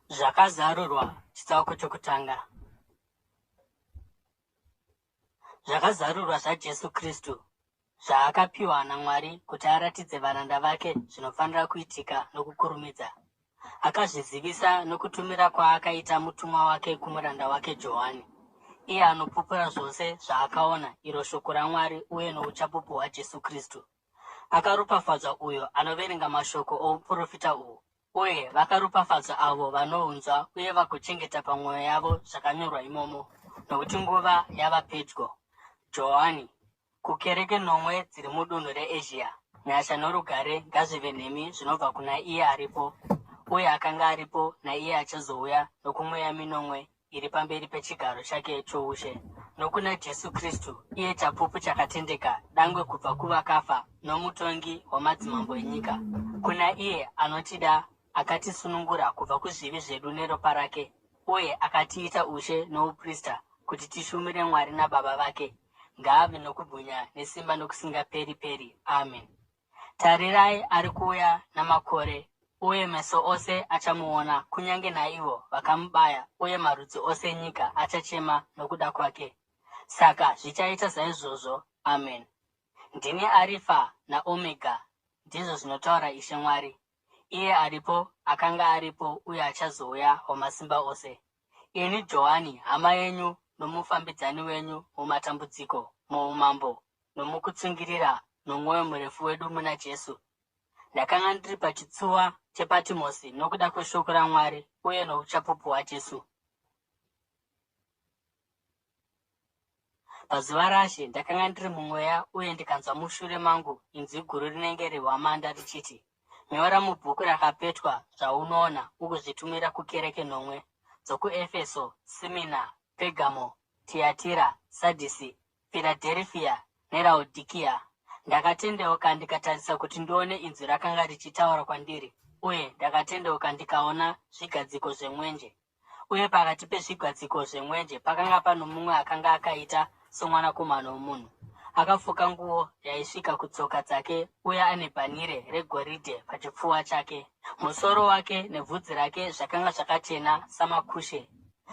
Zvakazarurwa chitsauko chokutanga. Zvakazarurwa zvaJesu Kristu, zvaakapiwa naMwari kuti aratidze varanda vake zvinofanira kuitika nokukurumidza. Akazvizivisa nokutumira kwaakaita mutumwa wake kumuranda wake Johani, iye anopupura zvose zvaakaona, iro shoko raMwari uye nouchapupu hwaJesu Kristu. Akaropafadzwa uyo anoverenga mashoko ouprofita uhu, uye vakaropafadzwa avo vanohunzwa uye vagochengeta pamwoyo yavo zvakanyorwa imomo, nokuti nguva yava pedyo. Johani, kukereke nomwe dziri mudunhu reEzhia: nyasha norugare ngazvive nemi zvinobva kuna iye aripo, uye akanga aripo, naiye achazouya, nokumweya minomwe iri pamberi pechigaro chake choushe, nokuna Jesu Kristu, iye chapupu chakatendeka, dangwe kubva kuvakafa, nomutongi wamadzimambo enyika. Kuna iye anotida, akatisunungura kubva kuzvivi zvedu neropa rake, uye akatiita ushe nouprista, kuti tishumire Mwari naBaba vake. Ngaave nokubwinya nesimba nokusingaperi-peri. Amen. Tarirai, ari kuuya namakore, uye meso ose achamuona, kunyange naivo vakamubaya, uye marudzi ose enyika achachema nokuda kwake. Saka zvichaita saizvozvo. Amen. Ndini Arifa naOmega, ndizvo zvinotaura Ishe Mwari, iye aripo, akanga aripo, uye achazouya, Wamasimba Ose. Ini Johani, hama yenyu nomufambidzani wenyu mumatambudziko, muumambo, nomukutsungirira, nomwoyo murefu wedu muna Jesu. Ndakanga ndiri pachitsuwa chePatimosi nokuda kweshoko raMwari uye nouchapupu hwaJesu. Pazuva raShe ndakanga ndiri mumweya, uye ndikanzwa mushure mangu inzwi guru rinenge rehwamanda richiti, nyora mubhuku rakapetwa zvaunoona ugozvitumira kukereke nomwe dzokuEfeso, Simina, Pegamo, Tiatira, Sadhisi, Philadelphia neRaodhikea. Ndakatendeuka ndikatarisa kuti ndione inzwi rakanga richitaura kwandiri, uye ndakatendeuka ndikaona zvigadziko zvemwenje. Uye pakati pezvigadziko zvemwenje pakanga pano mumwe akanga akaita somwanakomana womunhu. Akafuka nguo yaisvika kutsoka dzake, uye ane bhanire regoridhe pachipfuva chake. Musoro wake nebvudzi rake zvakanga zvakachena samakushe,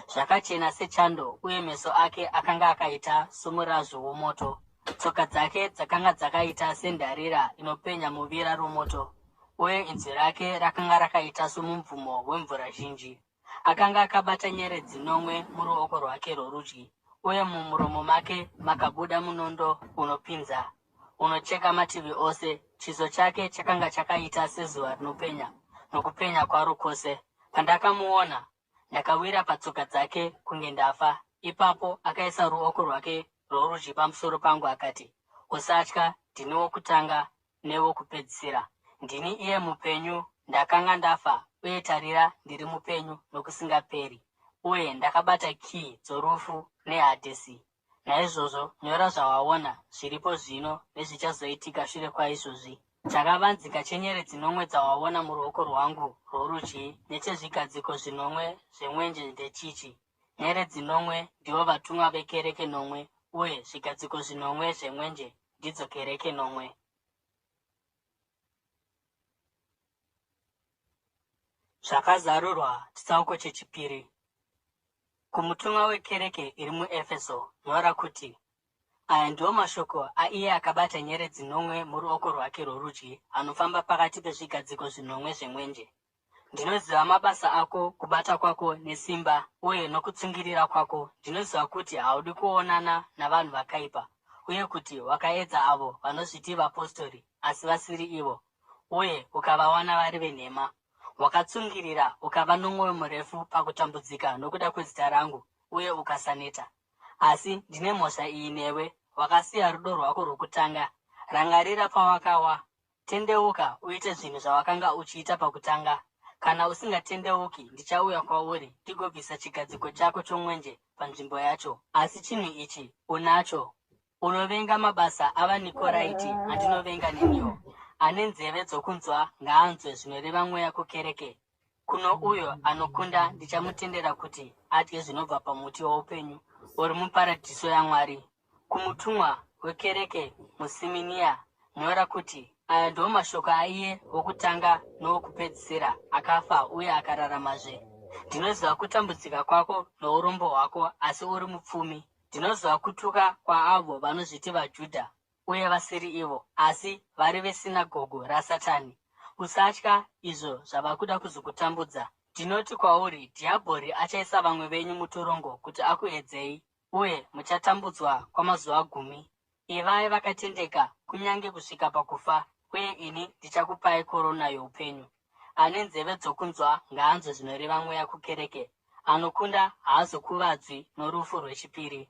zvakachena sechando, uye meso ake akanga akaita somurazvo womoto. Tsoka dzake dzakanga dzakaita sendarira inopenya muvira romoto, uye inzwi rake rakanga rakaita somumvumo wemvura zhinji. Akanga akabata nyeredzi nomwe muruoko rwake rworudyi, uye mumuromo make makabuda munondo unopinza, unocheka mativi ose. Chiso chake chakanga chakaita sezuva rinopenya, nokupenya kwaro kwose. Pandakamuona, ndakawira patsoka dzake kunge ndafa. Ipapo akaisa ruoko rwake rworudyi pamusoro pangu akati, usatya, ndini wokutanga newokupedzisira. Ndini iye mupenyu. Ndakanga ndafa, uye tarira, ndiri mupenyu nokusingaperi, uye ndakabata kii dzorufu neHadhesi. Naizvozvo nyora zvawaona, zviripo zvino nezvichazoitika shure kwaizvozvi. Chakavanzika chenyeredzi nomwe dzawaona muruoko rwangu rworudyi nechezvigadziko zvinomwe zvemwenje ndechichi: nyeredzi nomwe ndivo vatumwa vekereke nomwe, uye zvigadziko zvinomwe zvemwenje ndidzo kereke nomwe. Zvakazarurwa chitsauko chechipiri. Kumutumwa wekereke iri muEfeso nyora kuti, aya ndiwo mashoko aiye akabata nyeredzi nomwe muruoko rwake rworudyi, anofamba pakati pezvigadziko zvinomwe zvemwenje. Ndinoziva mabasa ako, kubata kwako nesimba, uye nokutsungirira kwako. Ndinoziva kuti haudi kuonana navanhu vakaipa, uye kuti wakaedza avo vanozviti vapostori asi vasiri ivo, uye ukavawana vari venhema. Wakatsungirira ukava nomwoyo murefu pakutambudzika nokuda kwezita rangu, uye ukasaneta. Asi ndine mhosva iyi newe: wakasiya rudo rwako rwokutanga. Rangarira pawakawa. Tendeuka uite zvinhu zvawakanga uchiita pakutanga. Kana usingatendeuki, ndichauya kwauri ndigobvisa chigadziko chako chomwenje panzvimbo yacho. Asi chinhu ichi unacho: unovenga mabasa avaNikoraiti, andinovenga neniwo. Ane nzeve dzokunzwa ngaanzwe zvinoreva mweya kukereke. Kuno uyo anokunda, ndichamutendera kuti adye zvinobva pamuti woupenyu uri muparadhiso yaMwari. Kumutumwa wekereke muSiminia nyora kuti, aya ndiwo mashoko aiye wokutanga nowokupedzisira, akafa uye akararamazve. Ndinoziva kutambudzika kwako nourombo hwako, asi uri mupfumi. Ndinoziva kutuka kwaavo vanozviti vaJudha uye vasiri ivo, asi vari vesinagoge raSatani. Usatya izvo zvava kuda kuzokutambudza. Ndinoti kwauri, dhiabhori achaisa vamwe venyu mutorongo kuti akuedzei, uye muchatambudzwa kwamazuva 10. Ivai vakatendeka kunyange kusvika pakufa, uye ini ndichakupai korona youpenyu. Ane nzeve dzokunzwa ngaanzwe zvinoreva Mweya kukereke. Anokunda haazokuvadzwi norufu rwechipiri.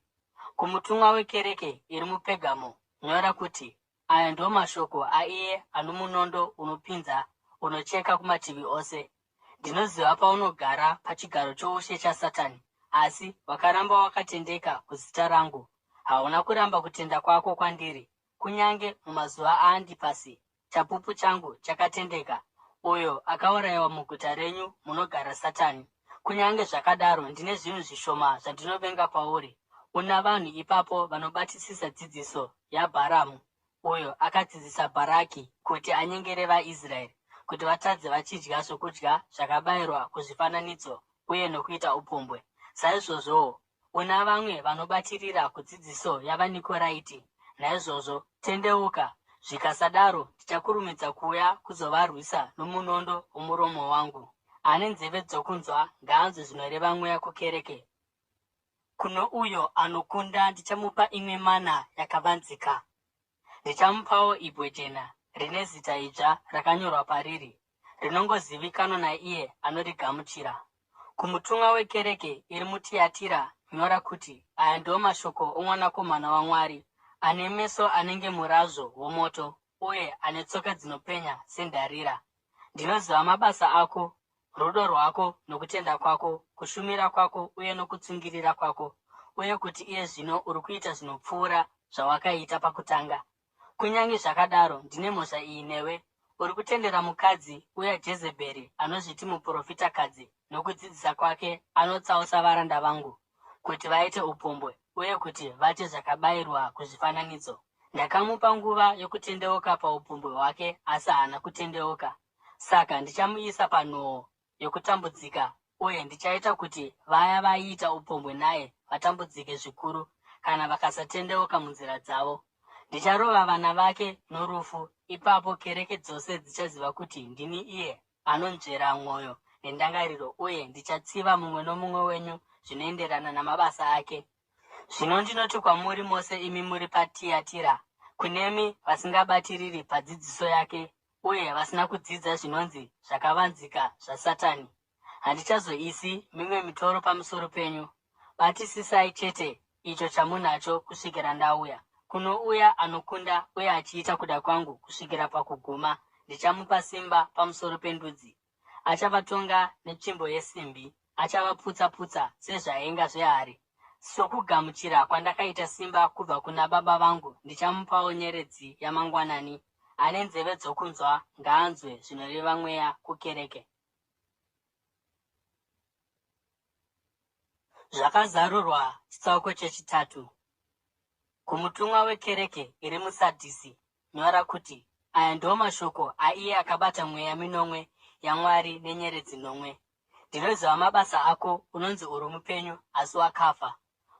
Kumutumwa wekereke iri muPegamo nyora kuti, aya ndiwo mashoko aiye ano munondo unopinza, unocheka kumativi ose. Ndinoziva paunogara pachigaro choushe chaSatani, asi wakaramba wakatendeka kuzita rangu. Hauna kuramba kutenda kwako kwandiri, kunyange mumazuva aAndipasi, chapupu changu chakatendeka, uyo akaurayiwa muguta renyu munogara Satani. Kunyange zvakadaro, ndine zvinhu zvishoma zvandinovenga pauri. Una vanhu ipapo vanobatisisa dzidziso yaBharamu, uyo akadzidzisa Bharaki kuti anyengere vaIsraeri, kuti vatadze vachidya zvokudya zvakabayirwa kuzvifananidzo uye nokuita upombwe. Saizvozvowo, una vamwe vanobatirira kudzidziso yavaNikoraiti. Naizvozvo, tendeuka. Zvikasadaro, ndichakurumidza kuuya kuzovarwisa nomunondo womuromo wangu. Ane nzeve dzokunzwa ngaanzwe zvinoreva Mweya kukereke. Kuno uyo anokunda ndichamupa imwe mana yakavanzika. Ndichamupawo ibwe jena rine zita idzva rakanyorwa pariri, rinongozivikanwa naiye anorigamuchira. Kumutumwa wekereke iri muTiatira nyora kuti, aya ndiwo mashoko oMwanakomana waMwari, ane meso anenge murazvo womoto, uye ane tsoka dzinopenya sendarira. Ndinoziva mabasa ako, rudo rwako nokutenda kwako, kushumira kwako uye nokutsungirira kwako, uye kuti iye zvino uri kuita zvinopfuura zvawakaita pakutanga. Kunyange zvakadaro, ndine mhosva iyi newe. Uri kutendera mukadzi uya Jezebheri anozviti muprofitakadzi, nokudzidzisa kwake anotsausa varanda vangu kuti vaite upombwe uye kuti vate zvakabayirwa kuzvifananidzo. Ndakamupa nguva yokutendeuka paupombwe hwake, asi haana kutendeuka. Saka ndichamuisa panhoo yokutambudzika, uye ndichaita kuti vaya vaiita upombwe naye vatambudzike zvikuru kana vakasatendeuka munzira dzavo. Ndicharova vana vake norufu. Ipapo kereke dzose dzichaziva kuti ndini iye anonzvera mwoyo nendangariro, uye ndichatsiva mumwe nomumwe wenyu zvinoenderana namabasa ake. Zvino ndinoti kwamuri mose imi muri paTiatira, kunemi vasingabatiriri padzidziso yake, uye vasina kudzidza zvinonzi zvakavanzika zvaSatani, handichazoisi mimwe mitoro pamusoro penyu. Batisisai chete icho chamunacho kusvikira ndauya. Kuno uya anokunda uye achiita kuda kwangu kusvikira pakuguma, ndichamupa simba pamusoro pendudzi. Achavatonga netsvimbo yesimbi, achavaputsa-putsa sezvaenga zvehari. Sokugamuchira kwandakaita simba kubva kuna baba vangu, ndichamupawo nyeredzi yamangwanani. Ane nzeve dzokunzwa ngaanzwe zvinoreva Mweya kukereke. Zvakazarurwa chitsauko chechitatu. Kumutumwa wekereke iri muSadhisi nyora kuti, aya ndiwo mashoko aiye akabata mweya minomwe yaMwari nenyeredzi nomwe. Ndinoziva mabasa ako, unonzi uri mupenyu asi wakafa.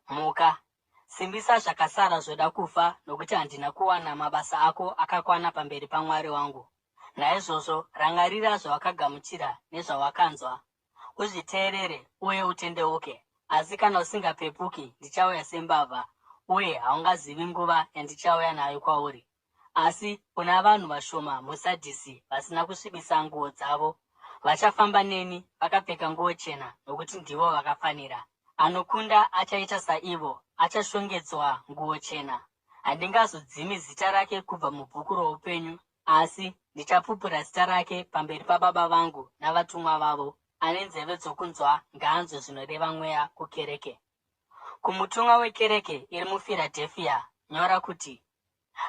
Muka, simbisa zvakasara zvoda kufa, nokuti handina kuwana mabasa ako akakwana pamberi paMwari wangu. Naizvozvo rangarira zvawakagamuchira nezvawakanzwa, uzviteerere uye utendeuke. Asi kana usingapepuki, ndichauya sembavha, uye haungazivi nguva yandichauya nayo kwauri. Asi una vanhu vashoma muSadhisi vasina kusvibisa nguo dzavo. Vachafamba neni vakapfeka nguo chena, nokuti ndivo vakafanira. Anokunda achaita saivo, achashongedzwa nguo chena. Handingazodzimi zita rake kubva mubhuku roupenyu, asi ndichapupura zita rake pamberi pababa vangu navatumwa vavo. Ane nzeve dzokunzwa ngaanzwe zvinoreva Mweya kukereke. Kumutumwa wekereke iri muFiradhelifia nyora kuti,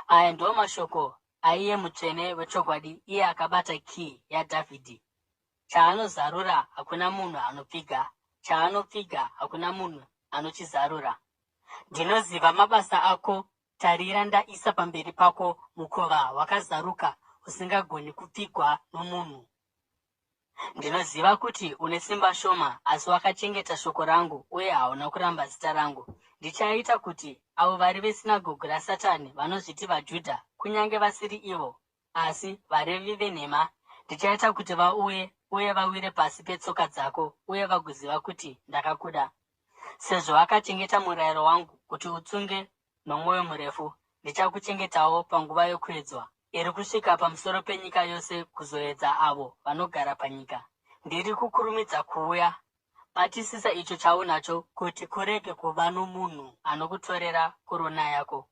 aya ndiwo mashoko aiye mutsvene wechokwadi, iye akabata kii yaDhavhidhi. Chaanozarura hakuna munhu anopfiga, chaanopfiga hakuna munhu anochizarura. Ndinoziva mabasa ako. Tarira, ndaisa pamberi pako mukova wakazaruka usingagoni kupfigwa nomunhu. Ndinoziva kuti une simba shoma, asi wakachengeta shoko rangu uye hauna kuramba zita rangu. Ndichaita kuti avo vari vesinagoge raSatani vanozviti vaJudha, kunyange vasiri ivo, asi varevi venhema, ndichaita kuti vauye uye vawire pasi petsoka dzako uye vagoziva kuti ndakakuda. Sezvo wakachengeta murayiro wangu kuti utsunge nomwoyo murefu, ndichakuchengetawo panguva yokuedzwa iri kusvika pamusoro penyika yose kuzoedza avo vanogara panyika. Ndiri kukurumidza kuuya. Batisisa icho chaunacho kuti kurege kuva nomunhu anokutorera korona yako.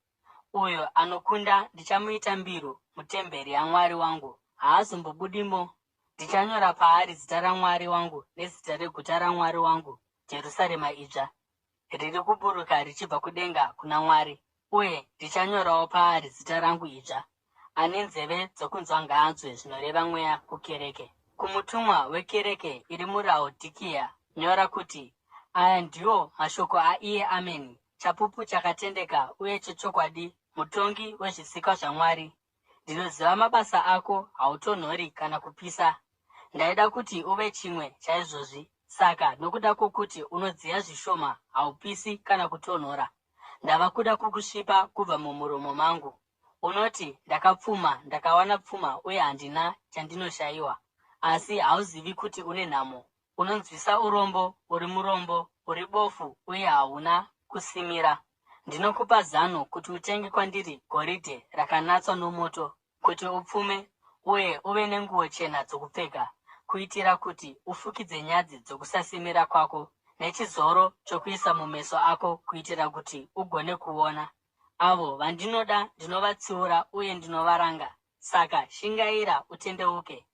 Uyo anokunda ndichamuita mbiru mutemberi yaMwari wangu, haazombobudimo. Ndichanyora paari zita raMwari wangu nezita reguta raMwari wangu, Jerusarema idzva, riri kuburuka richibva kudenga kuna Mwari, uye ndichanyorawo paari zita rangu idzva. Ane nzeve dzokunzwa ngaanzwe zvinoreva Mweya kukereke. Kumutumwa wekereke iri muRaodhikiya nyora kuti, aya ndiwo mashoko aiye Ameni, chapupu chakatendeka uye chechokwadi, mutongi wezvisikwa zvaMwari. Ndinoziva mabasa ako, hautonhori kana kupisa. Ndaida kuti uve chimwe chaizvozvi, saka nokuda kwokuti unodziya zvishoma, haupisi kana kutonhora, ndava kuda kukusvipa kubva mumuromo mangu. Unoti, ndakapfuma, ndakawana pfuma uye handina chandinoshayiwa. Asi hauzivi kuti une nhamo. Unonzwisa urombo, uri murombo, uri bofu uye hauna kusimira. Ndinokupa zano kuti utenge kwandiri goridhe rakanatswa nomoto, kuti upfume uye uve nenguo chena dzokupfeka, kuitira kuti ufukidze nyadzi dzokusasimira kwako, nechizoro chokuisa mumeso ako, kuitira kuti ugone kuona. Avo vandinoda ndinovatsiura uye ndinovaranga. Saka shingaira utendeuke.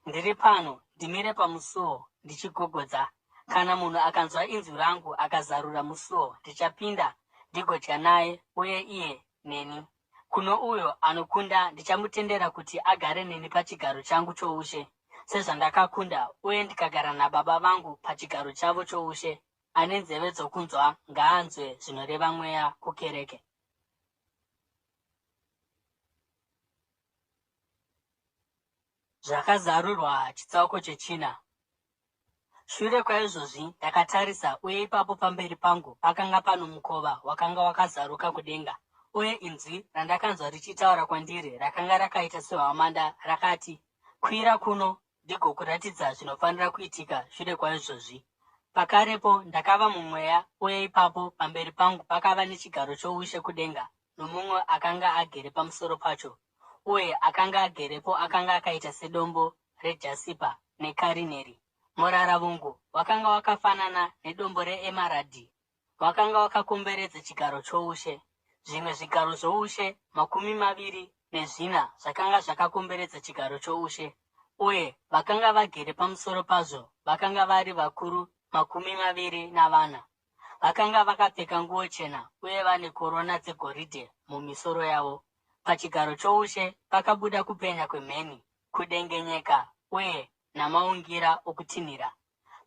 Ndiri pano, ndimire pamusuo, ndichigogodza. Kana munhu akanzwa inzwi rangu akazarura musuo, ndichapinda ndigodya naye uye iye neni. Kuno uyo anokunda ndichamutendera kuti agare neni pachigaro changu choushe, sezvandakakunda uye ndikagara naBaba vangu pachigaro chavo choushe. Ane nzeve dzokunzwa ngaanzwe zvinoreva Mweya kukereke. Zvakazarurwa chitsauko chechina. Shure kwaizvozvi ndakatarisa, uye ipapo pamberi pangu pakanga pano mukova wakanga wakazaruka kudenga, uye inzwi randakanzwa richitaura kwandiri rakanga rakaita sehwamanda rakati, kwira kuno ndigokuratidza zvinofanira kuitika shure kwaizvozvi. Pakarepo ndakava mumweya, uye ipapo pamberi pangu pakava nechigaro choushe kudenga, nomumwe akanga agere pamusoro pacho. Uye akanga agerepo akanga akaita sedombo rejasipa nekarineri. Muraravungu wakanga wakafanana nedombo reemaradhi. Wakanga wakakomberedza chigaro choushe. Zvimwe zvigaro zvoushe 24 zvakanga zvakakomberedza chigaro choushe. Uye vakanga vagere pamusoro pazvo vakanga vari vakuru 24. Vakanga vakapfeka nguo chena uye vane korona dzegoridhe mumisoro yavo. Pachigaro choushe pakabuda kupenya kwemheni, kudengenyeka uye namaungira okutinhira.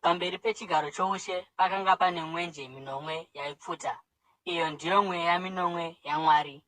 Pamberi pechigaro choushe pakanga pane mwenje minomwe yaipfuta. Iyo ndiyo mweya minomwe yaMwari.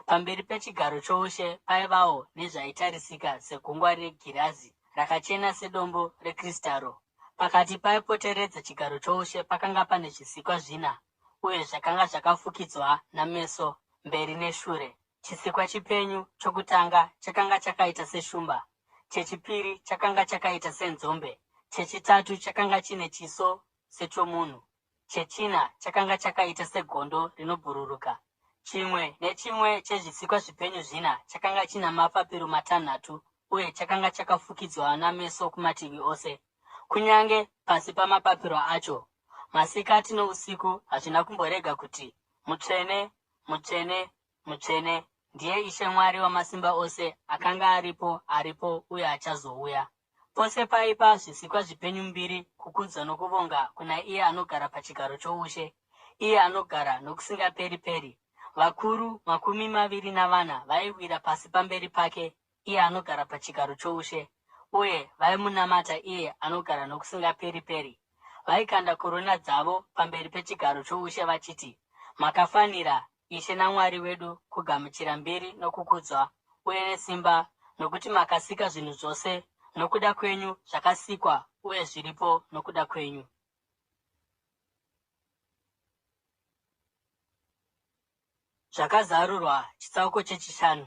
Pamberi pechigaro choushe paivawo nezvaitarisika segungwa regirazi rakachena sedombo rekristaro. Pakati paipoteredza chigaro choushe pakanga pane zvisikwa 4, uye zvakanga zvakafukidzwa nameso mberi neshure. Chisikwa chipenyu chokutanga chakanga chakaita seshumba, chechipiri chakanga chakaita senzombe, chechitatu chakanga chine chiso sechomunhu, chechina chakanga chakaita segondo rinobhururuka. Chimwe nechimwe chezvisikwa zvipenyu 4 chakanga china mapapiro 6, uye chakanga chakafukidzwa nameso kumativi ose. Kunyange pasi pamapapiro acho, masikati nousiku hazvina kumborega kuti, mutsvene, mutsvene, mutsvene ndiye Ishe Mwari Wamasimba Ose, akanga aripo uye achazouya. Pose paipa zvisikwa zvipenyu 2 kukudzwa nokuvonga kuna iye anogara pachigaro choushe, iye anogara nokusingaperi-peri. Vakuru 24 vaiwira pasi pamberi pake, iye anogara pachigaro choushe, uye vaimunamata iye anogara nokusingaperi-peri. Vaikanda korona dzavo pamberi pechigaro choushe vachiti, makafanira, Ishe naMwari wedu, kugamuchira mbiri nokukudzwa uye nesimba, nokuti makasika zvinhu zvose nokuda kwenyu, zvakasikwa uye zviripo nokuda kwenyu. Zvakazarurwa chitsauko chechishanu.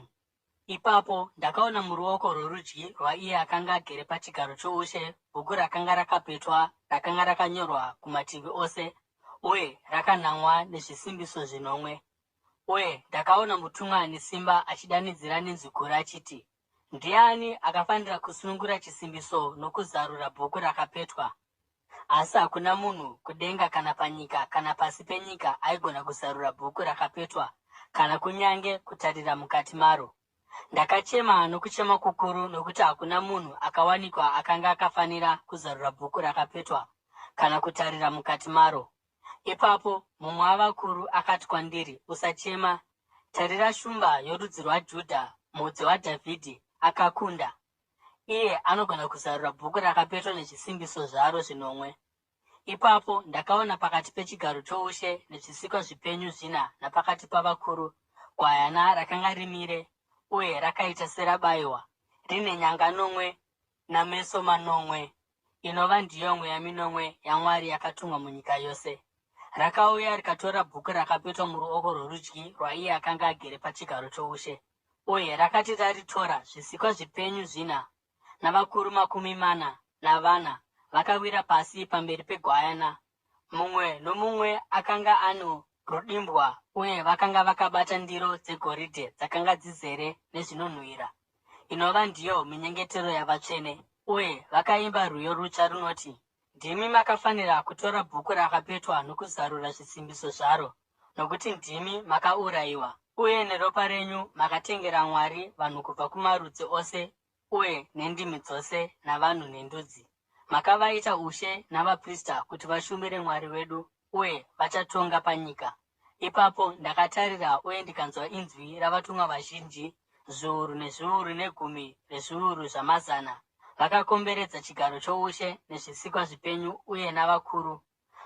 Ipapo ndakaona muruoko rworudyi rwaiye akanga agere pachigaro choushe bhuku rakanga rakapetwa, rakanga rakanyorwa kumativi ose uye rakanamwa nezvisimbiso zvinomwe. Uye ndakaona mutumwa ane simba achidanidzira nenzwi guru achiti, ndiani akafanira kusunungura chisimbiso nokuzarura bhuku rakapetwa? Asi hakuna munhu kudenga kana panyika kana pasi penyika aigona kuzarura bhuku rakapetwa kana kunyange kutarira mukati maro. Ndakachema nokuchema kukuru nokuti hakuna munhu akawanikwa akanga akafanira kuzarura bhuku rakapetwa kana kutarira mukati maro. Ipapo mumwe wavakuru akati kwandiri, usachema, tarira, shumba yorudzi rwaJudha, mudzi waDhavhidhi, akakunda. Iye anogona kuzarura bhuku rakapetwa nezvisimbiso zvaro zvinomwe. Ipapo ndakaona pakati pechigaro choushe nezvisikwa zvipenyu zvina napakati pavakuru, gwayana rakanga rimire uye rakaita serabayiwa, rine nyanga nomwe nameso manomwe, inova ndiyo mweya minomwe yaMwari yakatumwa munyika yose. Rakauya rikatora bhuku rakapetwa muruoko rworudyi rwaiye akanga agere pachigaro choushe, uye rakati raritora, zvisikwa zvipenyu zvina navakuru 40 vakawira pasi pamberi pegwayana. Mumwe nomumwe akanga ano rudimbwa, uye vakanga vakabata ndiro dzegoridhe dzakanga dzizere nezvinonhuhwira, inova ndiyo minyengetero yavatsvene, uye vakaimba rwiyo rutsva runoti, ndimi makafanira kutora bhuku rakapetwa nokuzarura zvisimbiso zvaro, nokuti ndimi makaurayiwa, uye neropa renyu makatengera Mwari vanhu kubva kumarudzi ose uye nendimi dzose navanhu nendudzi. Makavaita ushe navaprista kuti vashumire Mwari wedu, uye vachatonga panyika. Ipapo ndakatarira uye ndikanzwa inzwi ravatumwa vazhinji, zviuru nezviuru negumi rezviuru zvamazana, vakakomberedza chigaro choushe nezvisikwa zvipenyu uye navakuru.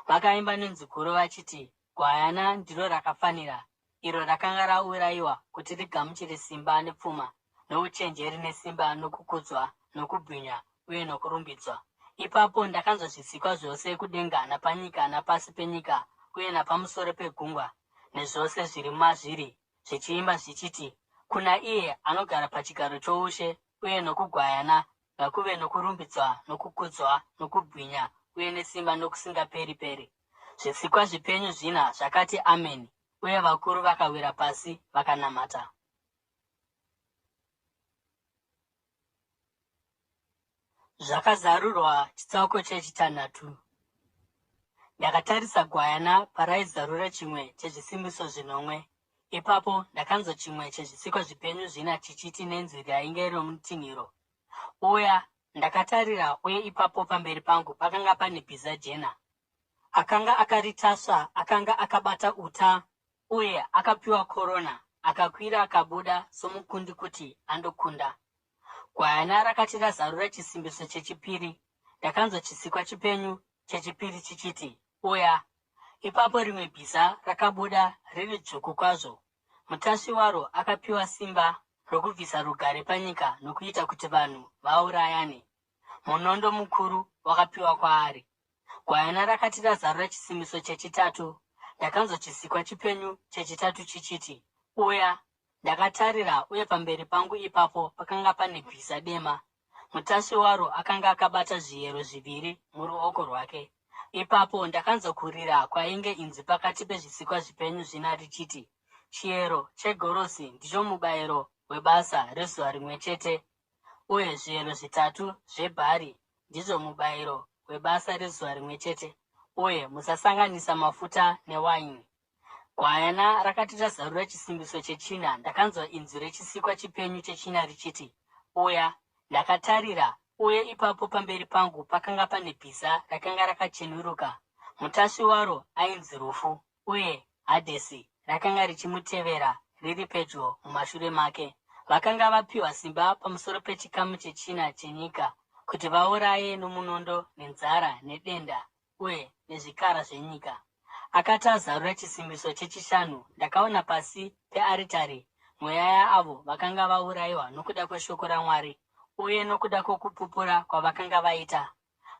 Vakaimba nenzwi guru vachiti, gwayana ndiro rakafanira, iro rakanga raurayiwa kuti rigamuchire simba nepfuma, nouchenjeri nesimba nokukudzwa, nokubwinya uye nokurumbidzwa. Ipapo ndakanzwa zvisikwa zvose kudenga napanyika napasi penyika uye napamusoro pegungwa, nezvose zviri mazviri, zvichiimba zvichiti, kuna iye anogara pachigaro choushe uye nokugwayana, ngakuve nokurumbidzwa, nokukudzwa, nokubwinya uye nesimba nokusingaperi-peri. Zvisikwa zvipenyu zvina zvakati ameni, uye vakuru vakawira pasi vakanamata. Zvakazarurwa chitsauko chechitanhatu. Ndakatarisa gwayana paraizarura chimwe chezvisimbiso zvinomwe. Ipapo ndakanzwa chimwe chezvisikwa zvipenyu zvina chichiti nenzwi rainge romutinhiro, uya. Ndakatarira, uye ipapo pamberi pangu pakanga pane bhiza jena. Akanga akaritasva akanga akabata uta, uye akapiwa korona, akakwira akabuda somukundi kuti andokunda. Gwayana rakati razarura chisimbiso chechipiri, ndakanzwa chisikwa chipenyu chechipiri chichiti, uya. Ipapo rimwe bhiza rakabuda riri dzvuku kwazvo. Mutasvi waro akapiwa simba rokubvisa rugare panyika nokuita kuti vanhu vaurayane. Munondo mukuru wakapiwa kwaari. Gwayana rakati razarura chisimbiso chechitatu, ndakanzwa chisikwa chipenyu chechitatu chichiti, uya. Ndakatarira, uye pamberi pangu ipapo pakanga pane bhiza dema. Mutasvi waro akanga akabata zviyero zviviri muruoko rwake. Ipapo ndakanzwa kurira kwainge inzwi pakati pezvisikwa zvipenyu zvina richiti, chiyero chegorosi ndicho mubayiro webasa rezuva rimwe chete, uye zviyero zvitatu zvebhari ndizvo mubayiro webasa rezuva rimwe chete, uye musasanganisa mafuta newaini. Gwayana rakati razarura chisimbiso chechina, ndakanzwa inzwi rechisikwa chipenyu chechina richiti, uya. Ndakatarira, uye ipapo pamberi pangu pakanga pane bhiza rakanga rakachenuruka. Mutasvi waro ainzi rufu, uye Hadhesi rakanga richimutevera riri pedyo mumashure make. Vakanga vapiwa simba pamusoro pechikamu chechina chenyika kuti vauraye nomunondo nenzara nedenda uye nezvikara zvenyika. Akati azarura chisimbiso chechishanu, ndakaona pasi pearitari mweya yaavo vakanga vaurayiwa nokuda kweshoko raMwari uye nokuda kwokupupura kwavakanga vaita.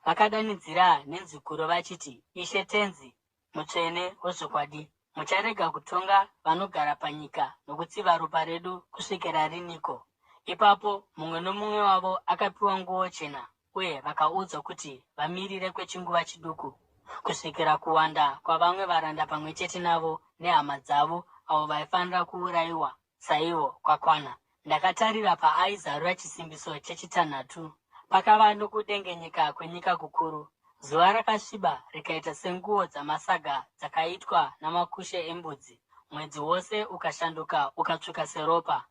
Vakadanidzira nenzwi guru vachiti, Ishe Tenzi, mutsvene wezvokwadi, mucharega kutonga vanogara panyika nokutsiva ropa redu kusvikira riniko? Ipapo mumwe nomumwe wavo akapiwa nguo chena, uye vakaudzwa kuti vamirire kwechinguva chiduku, kusvikira kuwanda kwavamwe varanda pamwe chete navo nehama dzavo avo vaifanira kuurayiwa saivo kwakwana. Ndakatarira paaizarura chisimbiso chechitanhatu. Pakava nokudengenyeka kwenyika kukuru. Zuva rakasviba rikaita senguo dzamasaga dzakaitwa namakushe embudzi. Mwedzi wose ukashanduka ukatsvuka seropa.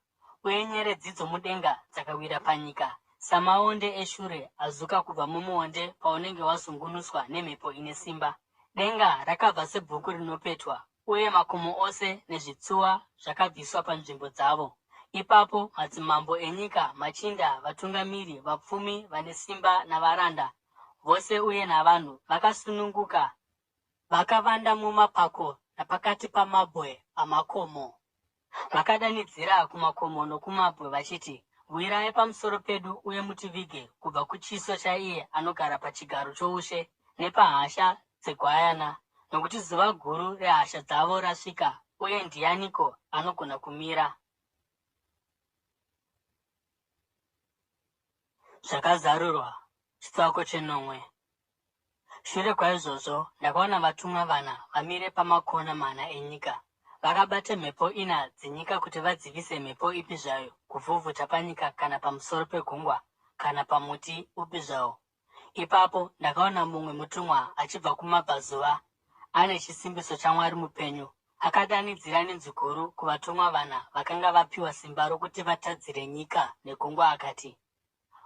Uye nyeredzi dzomudenga dzakawira panyika, samaonde eshure azuka kubva mumuonde paunenge wazungunuswa nemhepo ine simba. Denga rakabva sebhuku rinopetwa, uye makomo ose nezvitsuwa zvakabviswa panzvimbo dzavo. Ipapo madzimambo enyika, machinda, vatungamiri, vapfumi, vane simba navaranda, vose uye navanhu vakasununguka, vakavanda mumapako napakati pamabwe amakomo. Vakadanidzira kumakomo nokumabwe vachiti, wirai pamusoro pedu uye mutivige kubva kuchiso chaiye anogara pachigaro choushe nepahasha dzegwayana, nokuti zuva guru rehasha dzavo rasvika, uye ndianiko anogona kumira? Zvakazarurwa, chitsauko chenomwe. Shure kwaizvozvo, ndakaona vatumwa vana vamire pamakona mana enyika. Vakabata mhepo ina dzenyika kuti vadzivise mhepo ipi zvayo kuvhuvhuta panyika kana pamusoro pegungwa kana pamuti upi zvawo. Ipapo ndakaona mumwe mutumwa achibva kumabvazuva, ane chisimbiso chaMwari mupenyu. Akadanidzira nenzwi guru kuvatumwa vana vakanga vapiwa simba rokuti vatadzire nyika negungwa akati,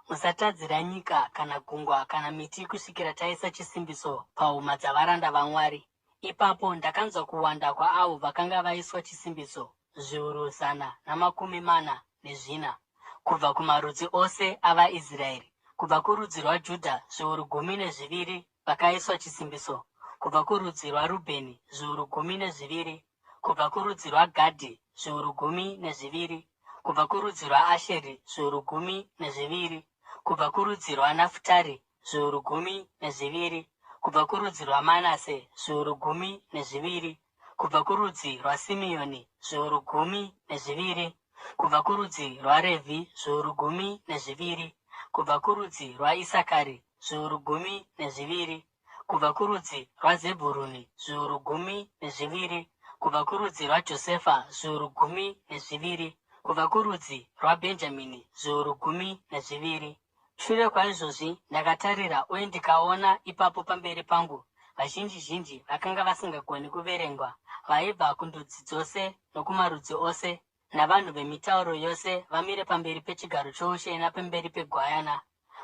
musatadzira nyika kana gungwa kana miti kusvikira taisa chisimbiso pahuma dzavaranda vaMwari. Ipapo ndakanzwa kuwanda kwaavo vakanga vaiswa chisimbiso, zviuru 140, kubva kumarudzi ose avaIsraeri, kubva kurudzi rwaJudha zviuru 12 vakaiswa chisimbiso, kubva kurudzi rwaRubheni zviuru 12, kubva kurudzi rwaGadhi zviuru 12, kubva kurudzi rwaAsheri zviuru 12, kubva kurudzi rwaNafutari zviuru 12, kubva kurudzi rwaManase zviuru 12, kubva kurudzi rwaSimeoni zviuru 12, kubva kurudzi rwaRevhi zviuru 12, kubva kurudzi rwaIsakari zviuru 12, kubva kurudzi rwaZebhuruni zviuru 12, kubva kurudzi rwaJosefa zviuru 12, kubva kurudzi rwaBhenjamini zviuru 12. Shure kwaizvozvi ndakatarira uye ndikaona ipapo pamberi pangu vazhinji vakanga vasingagoni kuverengwa, vaibva kundudzi dzose nokumarudzi ose navanhu vemitauro yose, vamire pamberi pechigaro choushe napamberi pegwayana.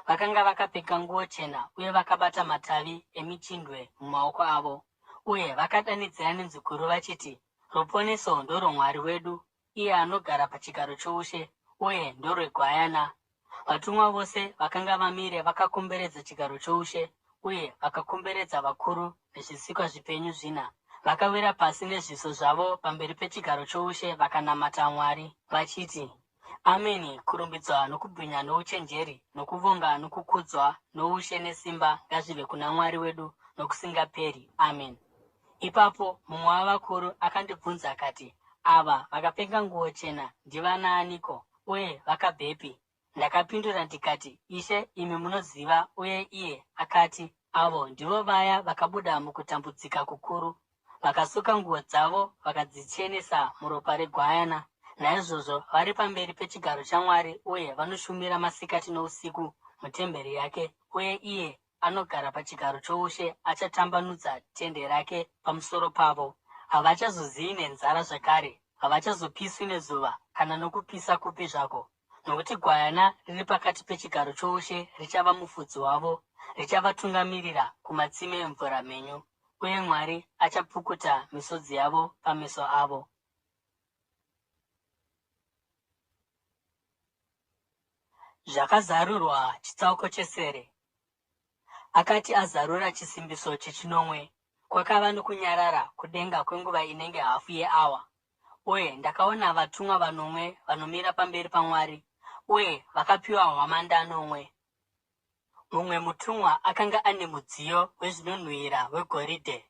Vakanga vakapfeka nguo chena uye vakabata matavi emichindwe mumaoko avo, uye vakadanidzira nenzwi guru vachiti, ruponeso ndorwaMwari wedu, iye anogara pachigaro choushe, uye ndorwegwayana. Vatumwa vose vakanga vamire vakakomberedza chigaro choushe, uye vakakomberedza vakuru nezvisikwa zvipenyu 4. Vakawira pasi nezviso zvavo pamberi pechigaro choushe vakanamata Mwari, vachiti, Ameni, kurumbidzwa nokubwinya nouchenjeri, nokuvonga nokukudzwa, noushe nesimba ngazvive kuna Mwari wedu nokusingaperi. Amen. Ipapo mumwe wavakuru akandibvunza akati, ava vakapfeka nguo chena ndivanaaniko, uye vakabvepi? Ndakapindura ndikati, Ishe, imi munoziva. Uye iye akati, avo ndivo vaya vakabuda mukutambudzika kukuru, vakasuka nguo dzavo vakadzichenesa muropa regwayana. Naizvozvo vari pamberi pechigaro chaMwari, uye vanoshumira masikati nousiku mutemberi yake, uye iye anogara pachigaro choushe achatambanudza tende rake pamusoro pavo. Havachazozivi nenzara zvakare, havachazopiswi nezuva kana nokupisa kupi zvako, nokuti gwayana riri pakati pechigaro choushe richava mufudzi wavo, richavatungamirira kumatsime emvura mhenyu, uye Mwari achapukuta misodzi yavo pameso avo. Zvakazarurwa, chitsauko chesere. Akati azarura chisimbiso chechinomwe, kwakava nokunyarara kudenga kwenguva inenge hafu yeawa, uye ndakaona vatumwa vanomwe vanomira pamberi paMwari, uye vakapiwa hwamanda nomwe. Mumwe mutumwa akanga ane mudziyo wezvinonhuhwira wegoridhe.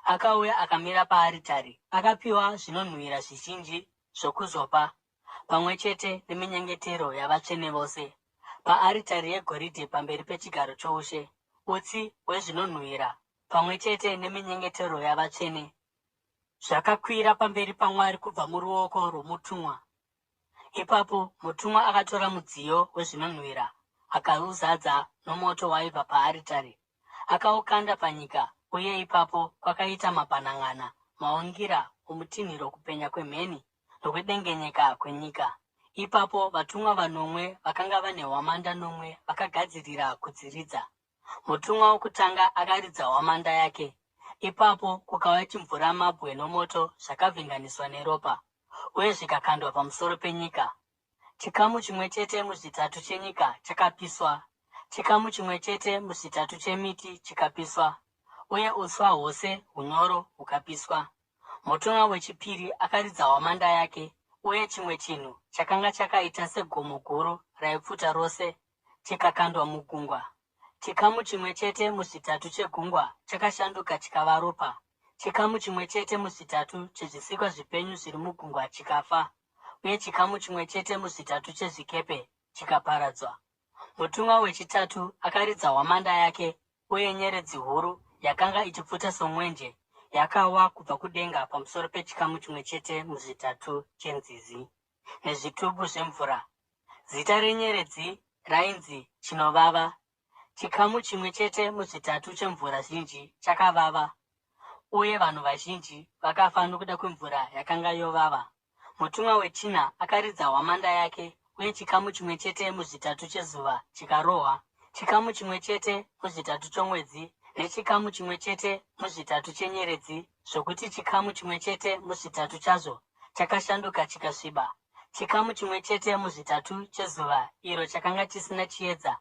Akauya akamira paaritari, akapiwa zvinonhuhwira zvizhinji zvokuzopa, pamwe chete neminyengetero yavatsvene vose. Paaritari yegoridhe pamberi pechigaro choushe, utsi hwezvinonhuhwira pamwe chete neminyengetero yavatsvene zvakakwira pamberi paMwari kubva muruoko rwomutumwa. Ipapo mutumwa akatora mudziyo wezvinonhuhwira akauzadza nomoto waibva paaritari, akaukanda panyika, uye ipapo kwakaita mabhanan'ana, maungira omutinhiro, kupenya kwemheni nokudengenyeka kwenyika. Ipapo vatumwa vanomwe vakanga vane hwamanda nomwe vakagadzirira kudziridza. Mutumwa wokutanga akaridza hwamanda yake. Ipapo kukauya chimvura mabwe nomoto zvakavhenganiswa neropa, uye zvikakandwa pamusoro penyika. Chikamu chimwe chete muzvitatu chenyika chakapiswa, chikamu chimwe chete muzvitatu chemiti chikapiswa, uye uswa hwose hunyoro hukapiswa. Mutumwa wechipiri akaridza hwamanda yake, uye chimwe chinhu chakanga chakaita segomo guru raipfuta rose chikakandwa mugungwa. Chikamu chimwe chete muzvitatu chegungwa chakashanduka chikava ropa. Chikamu chimwe chete muzvitatu chezvisikwa zvipenyu zviri mugungwa chikafa, uye chikamu chimwe chete muzvitatu chezvikepe chikaparadzwa. Mutumwa wechitatu akaridza hwamanda yake, uye nyeredzi huru yakanga ichipfuta somwenje yakawa kubva kudenga pamusoro pechikamu chimwe chete muzvitatu chenzizi nezvitubu zvemvura. Zita renyeredzi rainzi chinovava. Chikamu chimwe chete muzvitatu chemvura zhinji chakavava, uye vanhu vazhinji vakafa nokuda kwemvura yakanga yovava. Mutumwa wechina akaridza hwamanda yake, uye chikamu chimwe chete muzvitatu chezuva chikarohwa, chikamu chimwe chete muzvitatu chomwedzi, nechikamu chimwe chete muzvitatu chenyeredzi, zvokuti chikamu chimwe chete muzvitatu chazvo chakashanduka chikasviba. Chikamu chimwe chete muzvitatu chezuva iro chakanga chisina chiedza,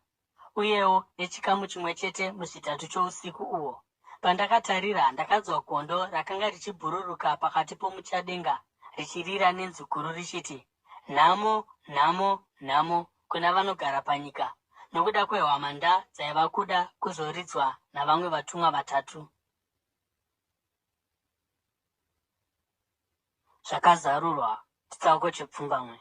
uyewo nechikamu chimwe chete muzvitatu chousiku uhwo. Pandakatarira, ndakanzwa gondo rakanga richibhururuka pakati pomuchadenga richirira nenzwi guru richiti, nhamo, nhamo, nhamo kuna vanogara panyika, nokuda kwehwamanda dzaiva kuda kuzoridzwa navamwe vatumwa vatatu. Zvakazarurwa. Chitsauko chepfumbamwe.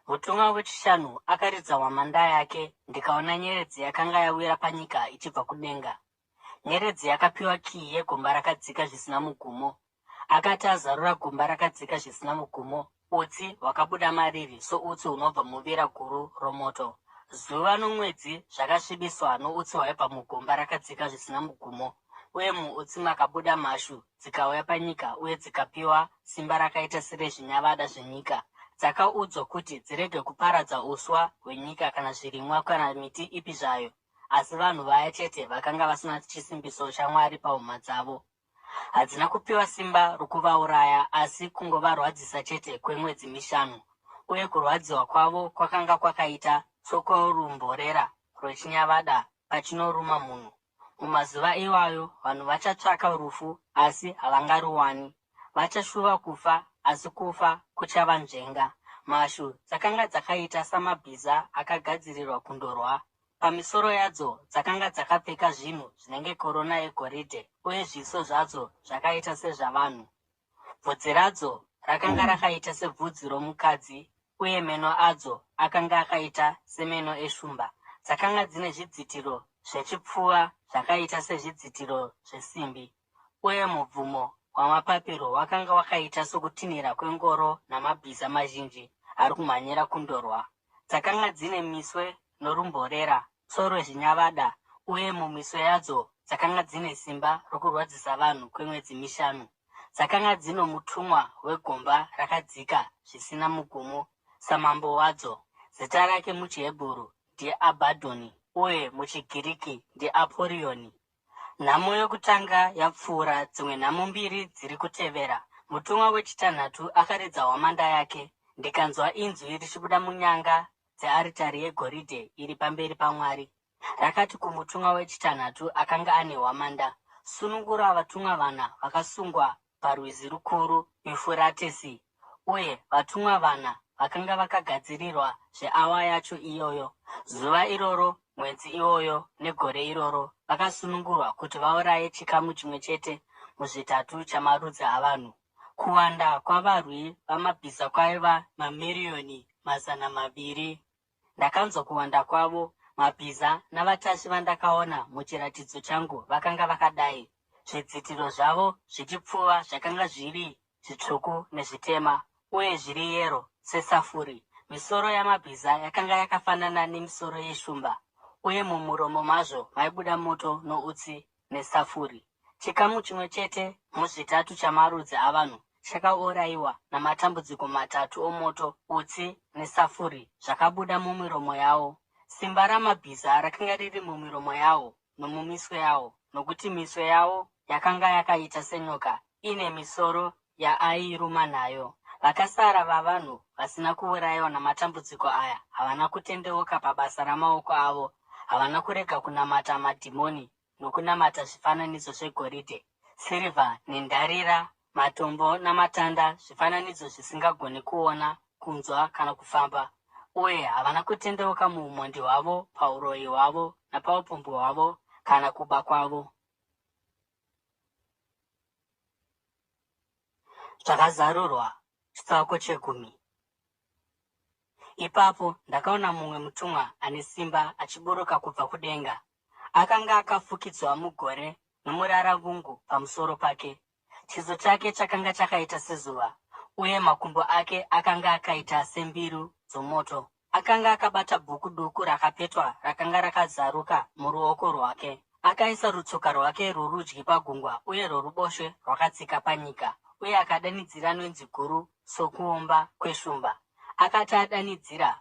Mutumwa wechishanu akaridza hwamanda yake, ndikaona nyeredzi yakanga yawira panyika ichibva kudenga. Nyeredzi yakapiwa kiyi yegomba rakadzika zvisina mugumo. Akati azarura gomba rakadzika zvisina mugumo, utsi hwakabuda mariri soutsi hunobva muvira guru romoto. Zuva nomwedzi zvakasvibiswa noutsi hwaibva mugomba rakadzika zvisina mugumo, uye muutsi makabuda mhashu dzikauya panyika, uye dzikapiwa simba rakaita serezvinyavada zvenyika. Dzakaudzwa kuti dzirege kuparadza uswa hwenyika kana zvirimwa kana miti ipi zvayo, asi vanhu vaya chete vakanga vasina chisimbiso chaMwari pahuma dzavo. Hadzina kupiwa simba rokuvauraya, asi kungovarwadzisa chete kwemwedzi mishanu, uye kurwadziwa kwavo kwakanga kwakaita sokworumborera rwechinyavada pachinoruma munhu. Mumazuva iwayo vanhu vachatsvaka rufu, asi havangaruwani. Vachashuva kufa, asi kufa kuchavanzvenga. Mhashu dzakanga dzakaita samabhiza akagadzirirwa kundorwa. Pamisoro yadzo dzakanga dzakapfeka zvinhu zvinenge korona yegoridhe, uye zviso zvadzo zvakaita sezvavanhu. Bvudzi radzo rakanga rakaita sebvudzi romukadzi, uye meno adzo akanga akaita semeno eshumba. Dzakanga dzine zvidzitiro zvechipfuva zvakaita sezvidzitiro zvesimbi, uye mubvumo wamapapiro wakanga wakaita sokutinhira kwengoro namabhiza mazhinji ari kumhanyira kundorwa. Dzakanga dzine miswe norumborera sorwezvinyavada, uye mumiswe yadzo dzakanga dzine simba rokurwadzisa vanhu kwemwedzi mishanu. Dzakanga dzino mutumwa wegomba rakadzika zvisina mugumo samambo wadzo. Zita rake muchiHebheru ndiAbhadhoni, uye muchiGiriki ndiAporioni. Nhamo yokutanga yapfuura dzimwe nhamo mbiri dziri kutevera. Mutumwa wechitanhatu akaridza hwamanda yake, ndikanzwa inzwi richibuda munyanga dzearitari yegoridhe iri pamberi paMwari. Rakati kumutumwa wechitanhatu akanga ane hwamanda, sunungura vatumwa vana vakasungwa parwizi rukuru Yufuratesi. Uye vatumwa vana vakanga vakagadzirirwa zveawa yacho iyoyo. Zuva iroro, mwedzi iwoyo negore iroro vakasunungurwa kuti vauraye chikamu chimwe chete muzvitatu chamarudzi avanhu. Kuwanda kwavarwi vamabhiza kwaiva mamiriyoni 200. Ndakanzwa kuwanda kwavo. Mabhiza navatasvi vandakaona muchiratidzo changu vakanga vakadai, zvidzitiro zvavo zvichipfuva zvakanga zviri zvitsvuku nezvitema uye zviri yero sesafuri. Misoro yamabhiza yakanga yakafanana nemisoro yeshumba, uye mumuromo mazvo maibuda moto noutsi nesafuri. Chikamu chimwe chete muzvitatu chamarudzi avanhu chakaurayiwa namatambudziko 3 omoto, utsi nesafuri zvakabuda mumiromo yavo. Simba ramabhiza rakanga riri mumiromo yavo nomumiswe yavo, nokuti miswe yavo yakanga yakaita senyoka, ine misoro yaairuma nayo. Vakasara vavanhu vasina kuurayiwa namatambudziko aya havana kutendeuka pabasa ramaoko avo, havana kurega kunamata madhimoni nokunamata zvifananidzo zvegoridhe, sirivha nendarira, matombo namatanda, zvifananidzo zvisingagoni kuona, kunzwa kana kufamba. Uye havana kutendeuka muumhondi hwavo, pauroyi hwavo napaupombo hwavo kana kuba kwavo. Zvakazarurwa. Chitsauko 10. Ipapo ndakaona mumwe mutumwa ane simba achiburuka kubva kudenga. Akanga akafukidzwa mugore nomuraravungu pamusoro pake. Chiso chake chakanga chakaita sezuva, uye makumbo ake akanga akaita sembiru dzomoto. Akanga akabata bhuku duku rakapetwa rakanga rakazaruka muruoko rwake. Akaisa rutsoka rwake rworudyi pagungwa uye rworuboshwe rwakatsika panyika, uye akadanidzira nenzwi guru sokuomba kweshumba. Akati adanidzira,